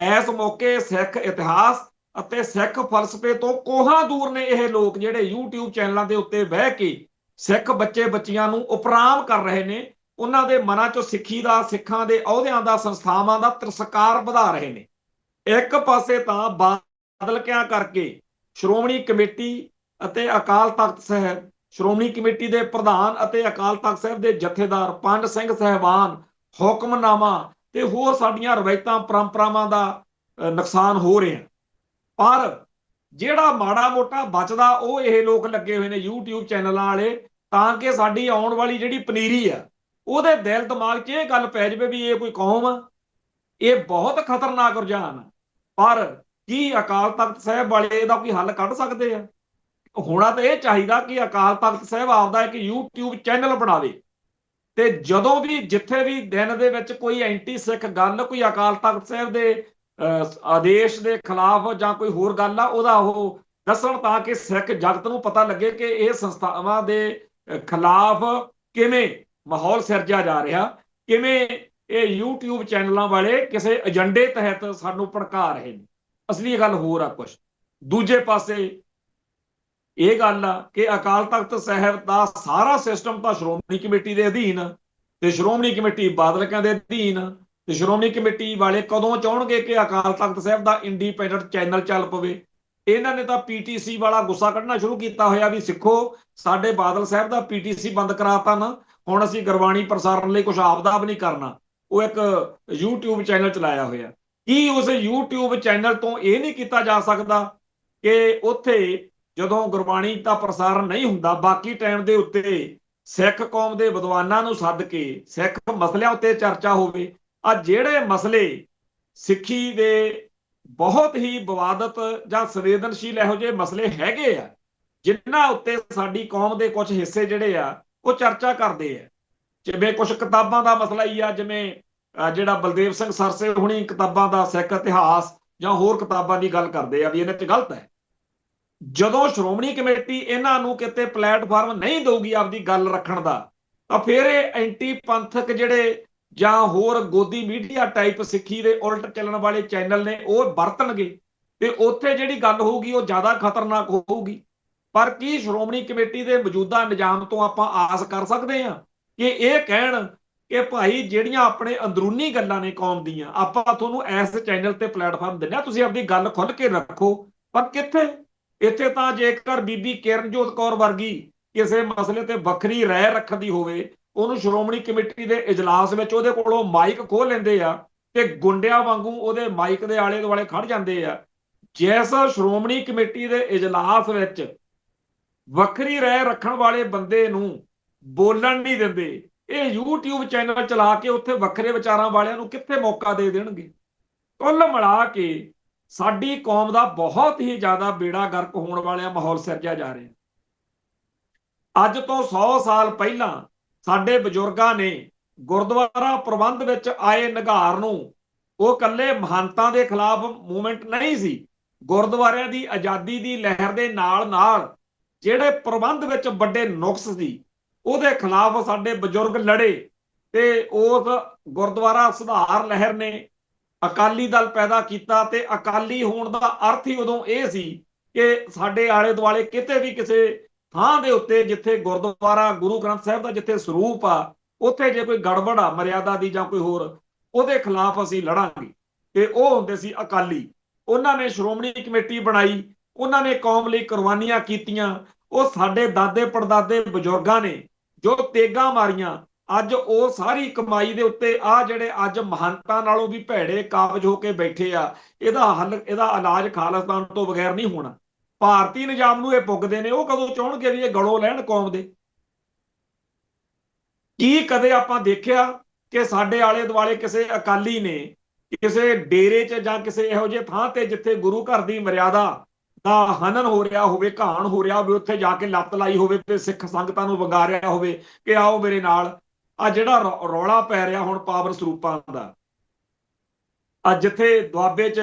ਇਸ ਮੌਕੇ ਸਿੱਖ ਇਤਿਹਾਸ ਅਤੇ ਸਿੱਖ ਫਲਸਫੇ ਤੋਂ ਕੋਹਾਂ ਦੂਰ ਨੇ ਇਹ ਲੋਕ ਜਿਹੜੇ YouTube ਚੈਨਲਾਂ ਦੇ ਉੱਤੇ ਬਹਿ ਕੇ ਸਿੱਖ ਬੱਚੇ ਬੱਚੀਆਂ ਨੂੰ ਉਪਰਾਮ ਕਰ ਰਹੇ ਨੇ, ਉਹਨਾਂ ਦੇ ਮਨਾਂ ਚੋਂ ਸਿੱਖੀ ਦਾ, ਸਿੱਖਾਂ ਦੇ ਅਹੁਦਿਆਂ ਦਾ, ਸੰਸਥਾਵਾਂ ਦਾ ਤਿਰਸਕਾਰ ਵਧਾ ਰਹੇ ਨੇ। ਇੱਕ ਪਾਸੇ ਤਾਂ ਬਾਦਲ ਕਿਆ ਕਰਕੇ ਸ਼੍ਰੋਮਣੀ ਕਮੇਟੀ ਅਤੇ ਅਕਾਲ ਤਖਤ ਸਾਹਿਬ, ਸ਼੍ਰੋਮਣੀ ਕਮੇਟੀ ਦੇ ਪ੍ਰਧਾਨ ਅਤੇ ਅਕਾਲ ਤਖਤ ਸਾਹਿਬ ਦੇ ਜਥੇਦਾਰ ਪੰਡ ਸਿੰਘ ਸਾਹਿਬਾਨ, ਹੁਕਮਨਾਮਾ ਤੇ ਹੋਰ ਸਾਡੀਆਂ ਰਵਾਇਤਾਂ ਪਰੰਪਰਾਵਾਂ ਦਾ ਨੁਕਸਾਨ ਹੋ ਰਿਹਾ, ਪਰ ਜਿਹੜਾ ਮਾੜਾ ਮੋਟਾ ਬਚਦਾ ਉਹ ਇਹ ਲੋਕ ਲੱਗੇ ਹੋਏ ਨੇ YouTube ਚੈਨਲਾਂ ਵਾਲੇ, ਤਾਂ ਕਿ ਸਾਡੀ ਆਉਣ ਵਾਲੀ ਜਿਹੜੀ ਪਨੀਰੀ ਆ ਉਹਦੇ ਦਿਲ ਦਿਮਾਗ 'ਚ ਇਹ ਗੱਲ ਪੈ ਜਾਵੇ ਵੀ ਇਹ ਕੋਈ ਕੌਮ ਆ, ਇਹ ਬਹੁਤ ਖਤਰਨਾਕ ਰੁਝਾਨ ਆ। ਪਰ ਕੀ ਅਕਾਲ ਤਖਤ ਸਾਹਿਬ ਵਾਲੇ ਇਹਦਾ ਕੋਈ ਹੱਲ ਕੱਢ ਸਕਦੇ ਆ? ਹੋਣਾ ਤਾਂ ਇਹ ਚਾਹੀਦਾ ਕਿ ਅਕਾਲ ਤਖਤ ਸਾਹਿਬ ਆਪਦਾ ਇੱਕ YouTube ਚੈਨਲ ਬਣਾਵੇ, ਤੇ ਜਦੋਂ ਵੀ ਜਿੱਥੇ ਵੀ ਦਿਨ ਦੇ ਵਿੱਚ ਕੋਈ ਐਂਟੀ ਸਿੱਖ ਗੱਲ, ਕੋਈ ਅਕਾਲ ਤਖਤ ਸਾਹਿਬ ਦੇ ਆਦੇਸ਼ ਦੇ ਖਿਲਾਫ ਜਾਂ ਕੋਈ ਹੋਰ ਗੱਲ ਆ, ਉਹਦਾ ਉਹ ਦੱਸਣ ਤਾਂ ਕਿ ਸਿੱਖ ਜਗਤ ਨੂੰ ਪਤਾ ਲੱਗੇ ਕਿ ਇਹ ਸੰਸਥਾਵਾਂ ਦੇ ਖਿਲਾਫ ਕਿਵੇਂ ਮਾਹੌਲ ਸਿਰਜਿਆ ਜਾ ਰਿਹਾ, ਕਿਵੇਂ ਇਹ YouTube ਚੈਨਲਾਂ ਵਾਲੇ ਕਿਸੇ ਏਜੰਡੇ ਤਹਿਤ ਸਾਨੂੰ ਭੜਕਾ ਰਹੇ ਨੇ। ਅਸਲੀ ਗੱਲ ਹੋਰ ਆ ਕੁਛ। ਦੂਜੇ ਪਾਸੇ ਇਹ ਗੱਲ ਆ ਕਿ ਅਕਾਲ ਤਖਤ ਸਾਹਿਬ ਦਾ ਸਾਰਾ ਸਿਸਟਮ ਤਾਂ ਸ਼੍ਰੋਮਣੀ ਕਮੇਟੀ ਦੇ ਅਧੀਨ, ਤੇ ਸ਼੍ਰੋਮਣੀ ਕਮੇਟੀ ਬਾਦਲਕਿਆਂ ਦੇ ਅਧੀਨ, ਤੇ ਸ਼੍ਰੋਮਣੀ ਕਮੇਟੀ ਵਾਲੇ ਕਦੋਂ ਚਾਹਣਗੇ ਕਿ ਅਕਾਲ ਤਖਤ ਸਾਹਿਬ ਦਾ ਇੰਡੀਪੈਂਡੈਂਟ ਚੈਨਲ ਚੱਲ ਪਵੇ? ਇਹਨਾਂ ਨੇ ਤਾਂ PTC ਵਾਲਾ ਗੁੱਸਾ ਕੱਢਣਾ ਸ਼ੁਰੂ ਕੀਤਾ ਹੋਇਆ ਵੀ ਸਿੱਖੋ ਸਾਡੇ ਬਾਦਲ ਸਾਹਿਬ ਦਾ PTC ਬੰਦ ਕਰਾਤਾ ਨਾ, ਹੁਣ ਅਸੀਂ ਗੁਰਬਾਣੀ ਪ੍ਰਸਾਰਣ ਲਈ ਕੁਝ ਆਪਦਾ ਵੀ ਨਹੀਂ ਕਰਨਾ। ਉਹ ਇੱਕ YouTube ਚੈਨਲ ਚਲਾਇਆ ਹੋਇਆ। ਕੀ ਉਸ YouTube ਚੈਨਲ ਤੋਂ ਇਹ ਨਹੀਂ ਕੀਤਾ ਜਾ ਸਕਦਾ ਕਿ ਉੱਥੇ ਜਦੋਂ ਗੁਰਬਾਣੀ ਦਾ ਪ੍ਰਸਾਰਣ ਨਹੀਂ ਹੁੰਦਾ, ਬਾਕੀ ਟਾਈਮ ਦੇ ਉੱਤੇ ਸਿੱਖ ਕੌਮ ਦੇ ਵਿਦਵਾਨਾਂ ਨੂੰ ਸੱਦ ਕੇ ਸਿੱਖ ਮਸਲਿਆਂ ਉੱਤੇ ਚਰਚਾ ਹੋਵੇ? ਆ ਜਿਹੜੇ ਮਸਲੇ ਸਿੱਖੀ ਦੇ ਬਹੁਤ ਹੀ ਵਿਵਾਦਤ ਜਾਂ ਸੰਵੇਦਨਸ਼ੀਲ ਇਹੋ ਜਿਹੇ ਮਸਲੇ ਹੈਗੇ ਆ ਜਿਨ੍ਹਾਂ ਉੱਤੇ ਸਾਡੀ ਕੌਮ ਦੇ ਕੁਝ ਹਿੱਸੇ ਜਿਹੜੇ ਆ ਉਹ ਚਰਚਾ ਕਰਦੇ ਆ, ਜਿਵੇਂ ਕੁਝ ਕਿਤਾਬਾਂ ਦਾ ਮਸਲਾ ਹੀ ਆ, ਜਿਵੇਂ ਜਿਹੜਾ ਬਲਦੇਵ ਸਿੰਘ ਸਰਸੇ ਹੁਣੀ ਕਿਤਾਬਾਂ ਦਾ ਸਿੱਖ ਇਤਿਹਾਸ ਜਾਂ ਹੋਰ ਕਿਤਾਬਾਂ ਦੀ ਗੱਲ ਕਰਦੇ ਆ ਵੀ ਇਹਨਾਂ 'ਚ ਗਲਤ ਹੈ। ਜਦੋਂ ਸ਼੍ਰੋਮਣੀ ਕਮੇਟੀ ਇਹਨਾਂ ਨੂੰ ਕਿਤੇ ਪਲੇਟਫਾਰਮ ਨਹੀਂ ਦਊਗੀ ਆਪਦੀ ਗੱਲ ਰੱਖਣ ਦਾ, ਤਾਂ ਫਿਰ ਇਹ ਐਂਟੀ ਪੰਥਕ ਜਿਹੜੇ ਜਾਂ ਹੋਰ ਗੋਦੀ ਮੀਡੀਆ ਟਾਈਪ ਸਿੱਖੀ ਦੇ ਉਲਟ ਚੱਲਣ ਵਾਲੇ ਚੈਨਲ ਨੇ ਉਹ ਵਰਤਣਗੇ, ਤੇ ਉੱਥੇ ਜਿਹੜੀ ਗੱਲ ਹੋਊਗੀ ਉਹ ਜ਼ਿਆਦਾ ਖਤਰਨਾਕ ਹੋਊਗੀ। ਪਰ ਕੀ ਸ਼੍ਰੋਮਣੀ ਕਮੇਟੀ ਦੇ ਮੌਜੂਦਾ ਨਿਜ਼ਾਮ ਤੋਂ ਆਪਾਂ ਆਸ ਕਰ ਸਕਦੇ ਹਾਂ ਕਿ ਇਹ ਕਹਿਣ ਕਿ ਭਾਈ ਜਿਹੜੀਆਂ ਆਪਣੇ ਅੰਦਰੂਨੀ ਗੱਲਾਂ ਨੇ ਕੌਮ ਦੀਆਂ, ਆਪਾਂ ਤੁਹਾਨੂੰ ਇਸ ਚੈਨਲ ਤੇ ਪਲੇਟਫਾਰਮ ਦਿੰਦੇ ਹਾਂ, ਤੁਸੀਂ ਆਪਣੀ ਗੱਲ ਖੁੱਲ੍ਹ ਕੇ ਰੱਖੋ? ਪਰ ਕਿੱਥੇ? ਇੱਥੇ ਤਾਂ ਜੇਕਰ ਬੀਬੀ ਕਿਰਨਜੋਤ ਕੌਰ ਵਰਗੀ ਕਿਸੇ ਮਸਲੇ ਤੇ ਵੱਖਰੀ ਰਾਏ ਰੱਖਣ ਦੀ ਹੋਵੇ, ਉਹਨੂੰ ਸ਼੍ਰੋਮਣੀ ਕਮੇਟੀ ਦੇ ਇਜਲਾਸ ਵਿੱਚ ਉਹਦੇ ਕੋਲੋਂ ਮਾਈਕ ਖੋਹ ਲੈਂਦੇ ਆ ਤੇ ਗੁੰਡਿਆਂ ਵਾਂਗੂ ਉਹਦੇ ਮਾਈਕ ਦੇ ਆਲੇ ਦੁਆਲੇ ਖੜ ਜਾਂਦੇ ਆ। ਜਿਸ ਸ਼੍ਰੋਮਣੀ ਕਮੇਟੀ ਦੇ ਇਜਲਾਸ ਵਿੱਚ ਵੱਖਰੀ ਰਾਏ ਰੱਖਣ ਵਾਲੇ ਬੰਦੇ ਨੂੰ ਬੋਲਣ ਨਹੀਂ ਦਿੰਦੇ, ਇਹ YouTube ਚੈਨਲ ਚਲਾ ਕੇ ਉੱਥੇ ਵੱਖਰੇ ਵਿਚਾਰਾਂ ਵਾਲਿਆਂ ਨੂੰ ਕਿੱਥੇ ਮੌਕਾ ਦੇ ਦੇਣਗੇ। ਕੁੱਲ ਮਿਲਾ ਕੇ ਸਾਡੀ ਕੌਮ ਦਾ ਬਹੁਤ ਹੀ ਜ਼ਿਆਦਾ ਬੇੜਾ ਗਰਕ ਹੋਣ ਵਾਲਾ ਮਾਹੌਲ ਸਿਰਜਿਆ ਜਾ ਰਿਹਾ। ਅੱਜ ਤੋਂ 100 ਸਾਲ ਪਹਿਲਾਂ ਸਾਡੇ ਬਜ਼ੁਰਗਾਂ ਨੇ ਗੁਰਦੁਆਰਾ ਪ੍ਰਬੰਧ ਵਿੱਚ ਆਏ ਨਿਘਾਰ ਨੂੰ, ਉਹ ਇਕੱਲੇ ਮਹੰਤਾਂ ਦੇ ਖਿਲਾਫ ਮੂਵਮੈਂਟ ਨਹੀਂ ਸੀ, ਗੁਰਦੁਆਰਿਆਂ ਦੀ ਆਜ਼ਾਦੀ ਦੀ ਲਹਿਰ ਦੇ ਨਾਲ ਨਾਲ ਜਿਹੜੇ ਪ੍ਰਬੰਧ ਵਿੱਚ ਵੱਡੇ ਨੁਕਸ ਸੀ ਉਹਦੇ ਖਿਲਾਫ ਸਾਡੇ ਬਜ਼ੁਰਗ ਲੜੇ ਤੇ ਉਸ ਗੁਰਦੁਆਰਾ ਸੁਧਾਰ ਲਹਿਰ ਨੇ ਅਕਾਲੀ ਦਲ ਪੈਦਾ ਕੀਤਾ। ਤੇ ਅਕਾਲੀ ਹੋਣ ਦਾ ਅਰਥ ਹੀ ਉਦੋਂ ਇਹ ਸੀ ਕਿ ਸਾਡੇ ਆਲੇ ਦੁਆਲੇ ਕਿਤੇ ਵੀ ਕਿਸੇ ਥਾਂ ਦੇ ਉੱਤੇ ਜਿੱਥੇ ਗੁਰਦੁਆਰਾ ਗੁਰੂ ਗ੍ਰੰਥ ਸਾਹਿਬ ਦਾ ਜਿੱਥੇ ਸਰੂਪ ਆ, ਉੱਥੇ ਜੇ ਕੋਈ ਗੜਬੜ ਆ ਮਰਿਆਦਾ ਦੀ ਜਾਂ ਕੋਈ ਹੋਰ, ਉਹਦੇ ਖਿਲਾਫ ਅਸੀਂ ਲੜਾਂਗੇ। ਤੇ ਉਹ ਹੁੰਦੇ ਸੀ ਅਕਾਲੀ। ਉਹਨਾਂ ਨੇ ਸ਼੍ਰੋਮਣੀ ਕਮੇਟੀ ਬਣਾਈ, ਉਹਨਾਂ ਨੇ ਕੌਮ ਲਈ ਕੁਰਬਾਨੀਆਂ ਕੀਤੀਆਂ। ਉਹ ਸਾਡੇ ਦਾਦੇ ਪੜਦਾਦੇ ਬਜ਼ੁਰਗਾਂ ਨੇ ਜੋ ਤੇਗਾਂ ਮਾਰੀਆਂ, ਅੱਜ ਉਹ ਸਾਰੀ ਕਮਾਈ ਦੇ ਉੱਤੇ ਆ ਜਿਹੜੇ ਅੱਜ ਮਹੰਤਾਂ ਨਾਲੋਂ ਵੀ ਭੈੜੇ ਕਾਬਜ ਹੋ ਕੇ ਬੈਠੇ ਆ, ਇਹਦਾ ਹੱਲ, ਇਹਦਾ ਇਲਾਜ ਖਾਲਿਸਤਾਨ ਤੋਂ ਬਗੈਰ ਨਹੀਂ ਹੋਣਾ। ਭਾਰਤੀ ਨਿਜ਼ਾਮ ਨੂੰ ਇਹ ਪੁੱਗਦੇ ਨੇ, ਉਹ ਕਦੋਂ ਚਾਹਣਗੇ ਵੀ ਇਹ ਗਲੋਂ ਲੈਣ ਕੌਮ ਦੇ? ਕੀ ਕਦੇ ਆਪਾਂ ਦੇਖਿਆ ਕਿ ਸਾਡੇ ਆਲੇ ਦੁਆਲੇ ਕਿਸੇ ਅਕਾਲੀ ਨੇ ਕਿਸੇ ਡੇਰੇ 'ਚ ਜਾਂ ਕਿਸੇ ਇਹੋ ਜਿਹੇ ਥਾਂ ਤੇ ਜਿੱਥੇ ਗੁਰੂ ਘਰ ਦੀ ਮਰਿਆਦਾ ਦਾ ਹਨਨ ਹੋ ਰਿਹਾ ਹੋਵੇ, ਘਾਣ ਹੋ ਰਿਹਾ ਹੋਵੇ, ਉੱਥੇ ਜਾ ਕੇ ਲੱਤ ਲਾਈ ਹੋਵੇ ਤੇ ਸਿੱਖ ਸੰਗਤਾਂ ਨੂੰ ਵੰਗਾਰਿਆ ਹੋਵੇ ਕਿ ਆਓ ਮੇਰੇ ਨਾਲ? ਆ ਜਿਹੜਾ ਰੌਲਾ ਪੈ ਰਿਹਾ ਹੁਣ ਪਾਵਰ ਸਰੂਪਾਂ ਦਾ, ਆ ਜਿੱਥੇ ਦੁਆਬੇ 'ਚ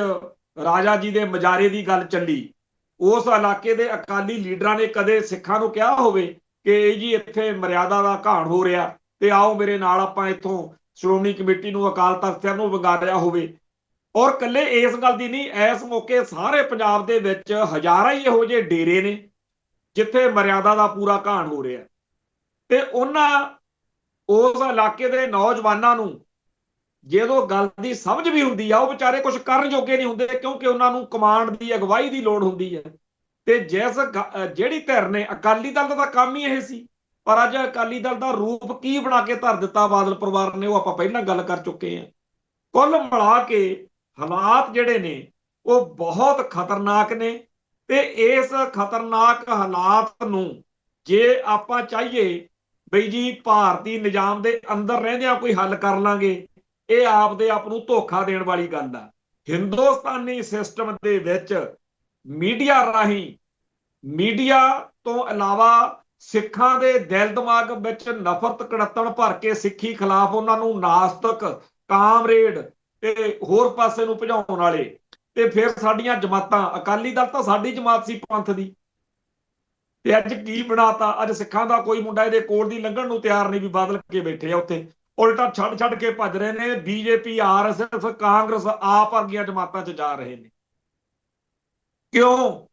ਰਾਜਾ ਜੀ ਦੇ ਮਜਾਰੇ ਦੀ ਗੱਲ ਚੱਲੀ, ਉਸ ਇਲਾਕੇ ਦੇ ਅਕਾਲੀ ਲੀਡਰਾਂ ਨੇ ਕਦੇ ਸਿੱਖਾਂ ਨੂੰ ਕਿਹਾ ਹੋਵੇ ਕਿ ਜੀ ਇੱਥੇ ਮਰਿਆਦਾ ਦਾ ਘਾਣ ਹੋ ਰਿਹਾ ਤੇ ਆਓ ਮੇਰੇ ਨਾਲ, ਆਪਾਂ ਇੱਥੋਂ ਸ਼੍ਰੋਮਣੀ ਕਮੇਟੀ ਨੂੰ, ਅਕਾਲ ਤਖਤ ਸਾਹਿਬ ਨੂੰ ਵੰਗਾਰਿਆ ਹੋਵੇ? ਔਰ ਇਕੱਲੇ ਇਸ ਗੱਲ ਦੀ ਨਹੀਂ, ਇਸ ਮੌਕੇ ਸਾਰੇ ਪੰਜਾਬ ਦੇ ਵਿੱਚ ਹਜ਼ਾਰਾਂ ਹੀ ਇਹੋ ਜਿਹੇ ਡੇਰੇ ਨੇ ਜਿੱਥੇ ਮਰਿਆਦਾ ਦਾ ਪੂਰਾ ਘਾਣ ਹੋ ਰਿਹਾ ਤੇ ਉਹਨਾਂ ਉਸ ਇਲਾਕੇ ਦੇ ਨੌਜਵਾਨਾਂ ਨੂੰ ਜਦੋਂ ਗੱਲ ਦੀ ਸਮਝ ਵੀ ਹੁੰਦੀ ਆ, ਉਹ ਵਿਚਾਰੇ ਕੁਝ ਕਰਨ ਜੋਗੇ ਨਹੀਂ ਹੁੰਦੇ ਕਿਉਂਕਿ ਉਹਨਾਂ ਨੂੰ ਕਮਾਂਡ ਦੀ ਅਗਵਾਈ ਦੀ ਲੋੜ ਹੁੰਦੀ ਹੈ। ਤੇ ਜਿਸ ਜਿਹੜੀ ਧਿਰ ਨੇ, ਅਕਾਲੀ ਦਲ ਦਾ ਕੰਮ ਹੀ ਇਹ ਸੀ, ਪਰ ਅੱਜ ਅਕਾਲੀ ਦਲ ਦਾ ਰੂਪ ਕੀ ਬਣਾ ਕੇ ਧਰ ਦਿੱਤਾ ਬਾਦਲ ਪਰਿਵਾਰ ਨੇ, ਉਹ ਆਪਾਂ ਪਹਿਲਾਂ ਗੱਲ ਕਰ ਚੁੱਕੇ ਹਾਂ। ਕੁੱਲ ਮਿਲਾ ਕੇ ਹਾਲਾਤ ਜਿਹੜੇ ਨੇ ਉਹ ਬਹੁਤ ਖਤਰਨਾਕ ਨੇ ਤੇ ਇਸ ਖਤਰਨਾਕ ਹਾਲਾਤ ਨੂੰ ਜੇ ਆਪਾਂ ਚਾਹੀਏ ਬਈ ਜੀ ਭਾਰਤੀ ਨਿਜ਼ਾਮ ਦੇ ਅੰਦਰ ਰਹਿੰਦਿਆਂ ਕੋਈ ਹੱਲ ਕਰ ਲਾਂਗੇ, ਇਹ ਆਪਦੇ ਆਪ ਨੂੰ ਧੋਖਾ ਦੇਣ ਵਾਲੀ ਗੱਲ ਆ। ਹਿੰਦੁਸਤਾਨੀ ਸਿਸਟਮ ਦੇ ਵਿੱਚ ਮੀਡੀਆ ਰਾਹੀਂ, ਮੀਡੀਆ ਤੋਂ ਇਲਾਵਾ ਸਿੱਖਾਂ ਦੇ ਦਿਲ ਦਿਮਾਗ ਵਿੱਚ ਨਫ਼ਰਤ ਕੜੱਤਣ ਭਰ ਕੇ ਸਿੱਖੀ ਖਿਲਾਫ ਉਹਨਾਂ ਨੂੰ ਨਾਸਤਕ, ਕਾਮਰੇਡ ਤੇ ਹੋਰ ਪਾਸੇ ਨੂੰ ਭਜਾਉਣ ਵਾਲੇ, ਤੇ ਫਿਰ ਸਾਡੀਆਂ ਜਮਾਤਾਂ, ਅਕਾਲੀ ਦਲ ਤਾਂ ਸਾਡੀ ਜਮਾਤ ਸੀ ਪੰਥ ਦੀ, ਤੇ ਅੱਜ ਕੀ ਬਣਾਤਾ? ਅੱਜ ਸਿੱਖਾਂ ਦਾ ਕੋਈ ਮੁੰਡਾ ਇਹਦੇ ਕੋਲ ਦੀ ਲੰਘਣ ਨੂੰ ਤਿਆਰ ਨਹੀਂ ਵੀ ਬਾਦਲ ਕੇ ਬੈਠੇ ਆ ਉੱਥੇ, ਉਲਟਾ ਛੱਡ ਕੇ ਭੱਜ ਰਹੇ ਨੇ। ਬੀਜੇਪੀ, ਆਰਐਸਐਸ, ਕਾਂਗਰਸ, ਆਪ ਵਰਗੀਆਂ ਜਮਾਤਾਂ 'ਚ ਜਾ ਰਹੇ ਨੇ। ਕਿਉਂ?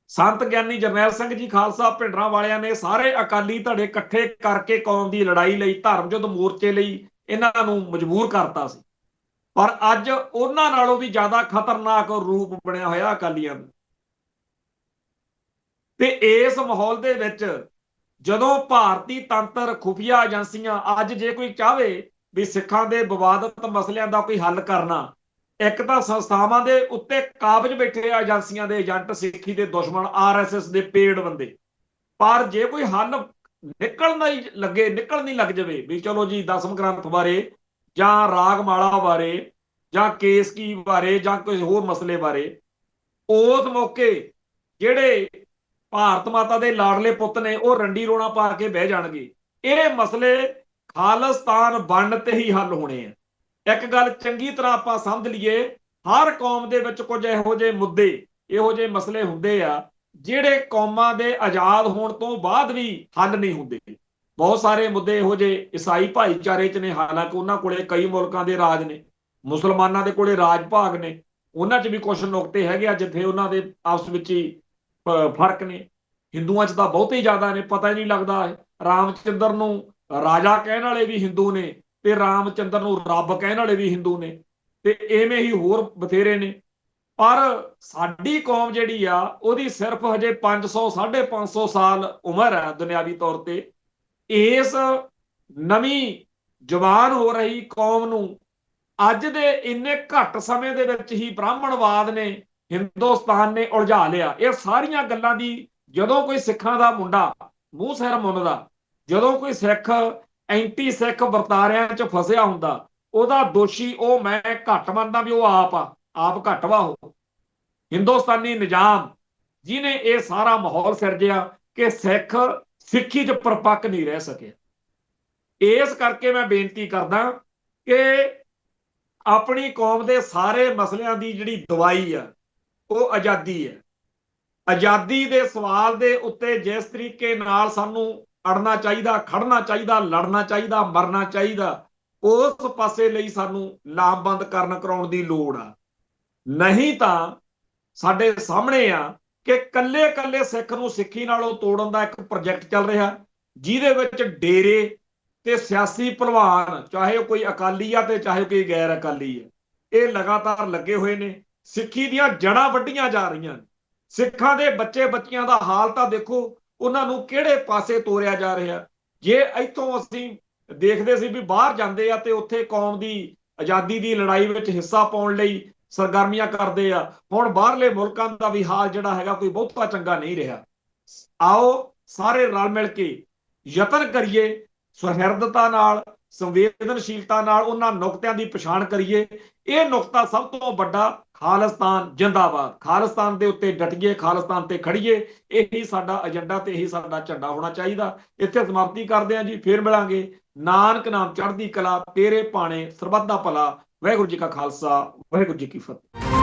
ਸੰਤ ਗਿਆਨੀ ਜਰਨੈਲ ਸਿੰਘ ਜੀ ਖਾਲਸਾ ਭਿੰਡਰਾਂ ਵਾਲਿਆਂ ਨੇ ਸਾਰੇ ਅਕਾਲੀ ਧੜੇ ਇਕੱਠੇ ਕਰਕੇ ਕੌਮ ਦੀ ਲੜਾਈ ਲਈ, ਧਰਮ ਯੁੱਧ ਮੋਰਚੇ ਲਈ ਇਹਨਾਂ ਨੂੰ ਮਜਬੂਰ ਕਰਤਾ ਸੀ। ਪਰ ਅੱਜ ਉਹਨਾਂ ਨਾਲੋਂ ਵੀ ਜ਼ਿਆਦਾ ਖਤਰਨਾਕ ਰੂਪ ਬਣਿਆ ਹੋਇਆ ਅਕਾਲੀਆਂ ਦਾ। ਤੇ ਇਸ ਮਾਹੌਲ ਦੇ ਵਿੱਚ ਜਦੋਂ ਭਾਰਤੀ ਤੰਤਰ, ਖੁਫੀਆ ਏਜੰਸੀਆਂ, ਅੱਜ ਜੇ ਕੋਈ ਚਾਹਵੇ ਵੀ ਸਿੱਖਾਂ ਦੇ ਵਿਵਾਦਤ ਮਸਲਿਆਂ ਦਾ ਕੋਈ ਹੱਲ ਕਰਨਾ, ਇੱਕ ਤਾਂ ਸੰਸਥਾਵਾਂ ਦੇ ਉੱਤੇ ਕਾਬਜ ਬੈਠੇ ਆ ਏਜੰਸੀਆਂ ਦੇ ਏਜੰਟ, ਸਿੱਖੀ ਦੇ ਦੁਸ਼ਮਣ, ਆਰਐਸਐਸ ਦੇ ਪੇੜ ਬੰਦੇ। ਪਰ ਜੇ ਕੋਈ ਹੱਲ ਨਿਕਲ ਨਹੀਂ ਲੱਗ ਜਾਵੇ ਵੀ ਚਲੋ ਜੀ ਦਸਮ ਗ੍ਰੰਥ ਬਾਰੇ ਜਾਂ ਰਾਗਮਾਲਾ ਬਾਰੇ ਜਾਂ ਕੇਸ ਕੀ ਬਾਰੇ ਜਾਂ ਕੋਈ ਹੋਰ ਮਸਲੇ ਬਾਰੇ, ਉਸ ਮੌਕੇ ਜਿਹੜੇ ਭਾਰਤ ਮਾਤਾ ਦੇ ਲਾਡਲੇ ਪੁੱਤ ਨੇ ਉਹ ਰੰਡੀ ਰੋਣਾ ਪਾ ਕੇ ਬਹਿ ਜਾਣਗੇ। ਇਹ ਮਸਲੇ ਖਾਲਿਸਤਾਨ ਬਣਨ ਤੇ ਹੀ ਹੱਲ ਹੋਣੇ ਆ। ਇੱਕ ਗੱਲ ਚੰਗੀ ਤਰ੍ਹਾਂ ਆਪਾਂ ਸਮਝ ਲਈਏ, ਹਰ ਕੌਮ ਦੇ ਵਿੱਚ ਕੁਝ ਇਹੋ ਜਿਹੇ ਮੁੱਦੇ, ਇਹੋ ਜਿਹੇ ਮਸਲੇ ਹੁੰਦੇ ਆ ਜਿਹੜੇ ਕੌਮਾਂ ਦੇ ਆਜ਼ਾਦ ਹੋਣ ਤੋਂ ਬਾਅਦ ਵੀ ਹੱਲ ਨਹੀਂ ਹੁੰਦੇ। ਬਹੁਤ ਸਾਰੇ ਮੁੱਦੇ ਇਹੋ ਜਿਹੇ ਈਸਾਈ ਭਾਈਚਾਰੇ 'ਚ ਨੇ, ਹਾਲਾਂਕਿ ਉਹਨਾਂ ਕੋਲੇ ਕਈ ਮੁਲਕਾਂ ਦੇ ਰਾਜ ਨੇ, ਮੁਸਲਮਾਨਾਂ ਦੇ ਕੋਲੇ ਰਾਜ ਭਾਗ ਨੇ, ਉਹਨਾਂ 'ਚ ਵੀ ਕੁਝ ਨੁਕਤੇ ਹੈਗੇ ਆ ਜਿੱਥੇ ਉਹਨਾਂ ਦੇ ਆਪਸ ਵਿੱਚ ਹੀ ਫਰਕ ਨੇ। ਹਿੰਦੂਆਂ 'ਚ ਤਾਂ ਬਹੁਤ ਹੀ ਜ਼ਿਆਦਾ ਨੇ, ਪਤਾ ਹੀ ਨਹੀਂ ਲੱਗਦਾ। ਰਾਮਚੰਦਰ ਨੂੰ ਰਾਜਾ ਕਹਿਣ ਵਾਲੇ ਵੀ ਹਿੰਦੂ ਨੇ ਤੇ ਰਾਮਚੰਦਰ ਨੂੰ ਰੱਬ ਕਹਿਣ ਵਾਲੇ ਵੀ ਹਿੰਦੂ ਨੇ, ਤੇ ਐਵੇਂ ਹੀ ਹੋਰ ਬਥੇਰੇ ਨੇ। ਪਰ ਸਾਡੀ ਕੌਮ ਜਿਹੜੀ ਆ ਉਹਦੀ ਸਿਰਫ ਹਜੇ 500 550 ਸਾਲ ਉਮਰ ਹੈ ਦੁਨਿਆਵੀ ਤੌਰ ਤੇ। ਇਸ ਨਵੀਂ ਜਵਾਨ ਹੋ ਰਹੀ ਕੌਮ ਨੂੰ ਅੱਜ ਦੇ ਇੰਨੇ ਘੱਟ ਸਮੇਂ ਦੇ ਵਿੱਚ ਹੀ ਬ੍ਰਾਹਮਣਵਾਦ ਨੇ, ਹਿੰਦੁਸਤਾਨ ਨੇ ਉਲਝਾ ਲਿਆ। ਇਹ ਸਾਰੀਆਂ ਗੱਲਾਂ ਦੀ ਜਦੋਂ ਕੋਈ ਸਿੱਖਾਂ ਦਾ ਮੁੰਡਾ ਮੂੰਹ ਸਿਰ ਮੁੰਨਦਾ, ਜਦੋਂ ਕੋਈ ਸਿੱਖ ਐਂਟੀ ਸਿੱਖ ਵਰਤਾਰਿਆਂ 'ਚ ਫਸਿਆ ਹੁੰਦਾ, ਉਹਦਾ ਦੋਸ਼ੀ ਉਹ ਮੈਂ ਘੱਟ ਮੰਨਦਾ ਵੀ ਉਹ ਆਪ ਘੱਟ ਵਾ। ਉਹ ਹਿੰਦੁਸਤਾਨੀ ਨਿਜ਼ਾਮ ਜਿਹਨੇ ਇਹ ਸਾਰਾ ਮਾਹੌਲ ਸਿਰਜਿਆ ਕਿ ਸਿੱਖ ਸਿੱਖੀ 'ਚ ਪਰਪੱਕ ਨਹੀਂ ਰਹਿ ਸਕਿਆ। ਇਸ ਕਰਕੇ ਮੈਂ ਬੇਨਤੀ ਕਰਦਾ ਕਿ ਆਪਣੀ ਕੌਮ ਦੇ ਸਾਰੇ ਮਸਲਿਆਂ ਦੀ ਜਿਹੜੀ ਦਵਾਈ ਆ ਉਹ ਆਜ਼ਾਦੀ ਹੈ। ਆਜ਼ਾਦੀ ਦੇ ਸਵਾਲ ਦੇ ਉੱਤੇ ਜਿਸ ਤਰੀਕੇ ਨਾਲ ਸਾਨੂੰ ਅੜਨਾ ਚਾਹੀਦਾ, ਖੜਨਾ ਚਾਹੀਦਾ, ਲੜਨਾ ਚਾਹੀਦਾ, ਮਰਨਾ ਚਾਹੀਦਾ, ਉਸ ਪਾਸੇ ਲਈ ਸਾਨੂੰ ਲਾਮਬੰਦ ਕਰਾਉਣ ਦੀ ਲੋੜ ਆ। ਨਹੀਂ ਤਾਂ ਸਾਡੇ ਸਾਹਮਣੇ ਆ ਕਿ ਕੱਲੇ ਸਿੱਖ ਨੂੰ ਸਿੱਖੀ ਨਾਲੋਂ ਤੋੜਨ ਦਾ ਇੱਕ ਪ੍ਰੋਜੈਕਟ ਚੱਲ ਰਿਹਾ, ਜਿਹਦੇ ਵਿੱਚ ਡੇਰੇ ਤੇ ਸਿਆਸੀ ਭਲਵਾਨ, ਚਾਹੇ ਉਹ ਕੋਈ ਅਕਾਲੀ ਆ ਤੇ ਚਾਹੇ ਕੋਈ ਗੈਰ ਅਕਾਲੀ ਹੈ, ਇਹ ਲਗਾਤਾਰ ਲੱਗੇ ਹੋਏ ਨੇ। ਸਿੱਖੀ ਦੀਆਂ ਜੜ੍ਹਾਂ ਵੱਢੀਆਂ ਜਾ ਰਹੀਆਂ ਨੇ। ਸਿੱਖਾਂ ਦੇ ਬੱਚੇ ਬੱਚੀਆਂ ਦਾ ਹਾਲ ਤਾਂ ਦੇਖੋ, ਉਹਨਾਂ ਨੂੰ ਕਿਹੜੇ ਪਾਸੇ ਤੋਰਿਆ ਜਾ ਰਿਹਾ। ਜੇ ਇੱਥੋਂ ਅਸੀਂ ਦੇਖਦੇ ਸੀ ਵੀ ਬਾਹਰ ਜਾਂਦੇ ਆ ਤੇ ਉੱਥੇ ਕੌਮ ਦੀ ਆਜ਼ਾਦੀ ਦੀ ਲੜਾਈ ਵਿੱਚ ਹਿੱਸਾ ਪਾਉਣ ਲਈ ਸਰਗਰਮੀਆਂ ਕਰਦੇ ਆ, ਹੁਣ ਬਾਹਰਲੇ ਮੁਲਕਾਂ ਦਾ ਵੀ ਹਾਲ ਜਿਹੜਾ ਹੈਗਾ ਕੋਈ ਬਹੁਤਾ ਚੰਗਾ ਨਹੀਂ ਰਿਹਾ। ਆਓ ਸਾਰੇ ਰਲ ਮਿਲ ਕੇ ਯਤਨ ਕਰੀਏ, ਸੁਹਿਰਦਤਾ ਨਾਲ, ਸੰਵੇਦਨਸ਼ੀਲਤਾ ਨਾਲ ਉਹਨਾਂ ਨੁਕਤਿਆਂ ਦੀ ਪਛਾਣ ਕਰੀਏ। ਇਹ ਨੁਕਤਾ ਸਭ ਤੋਂ ਵੱਡਾ, ਖਾਲਿਸਤਾਨ ਜਿੰਦਾਬਾਦ। ਖਾਲਿਸਤਾਨ ਦੇ ਉੱਤੇ ਡਟੀਏ, ਖਾਲਿਸਤਾਨ ਤੇ ਖੜੀਏ। ਇਹੀ ਸਾਡਾ ਏਜੰਡਾ ਤੇ ਇਹੀ ਸਾਡਾ ਝੰਡਾ ਹੋਣਾ ਚਾਹੀਦਾ। ਇੱਥੇ ਸਮਾਪਤੀ ਕਰਦੇ ਹਾਂ ਜੀ, ਫੇਰ ਮਿਲਾਂਗੇ। ਨਾਨਕ ਨਾਮ ਚੜ੍ਹਦੀ ਕਲਾ, ਤੇਰੇ ਭਾਣੇ ਸਰਬੱਤ ਦਾ ਭਲਾ। ਵਾਹਿਗੁਰੂ ਜੀ ਕਾ ਖਾਲਸਾ, ਵਾਹਿਗੁਰੂ ਜੀ ਕੀ ਫਤਿਹ।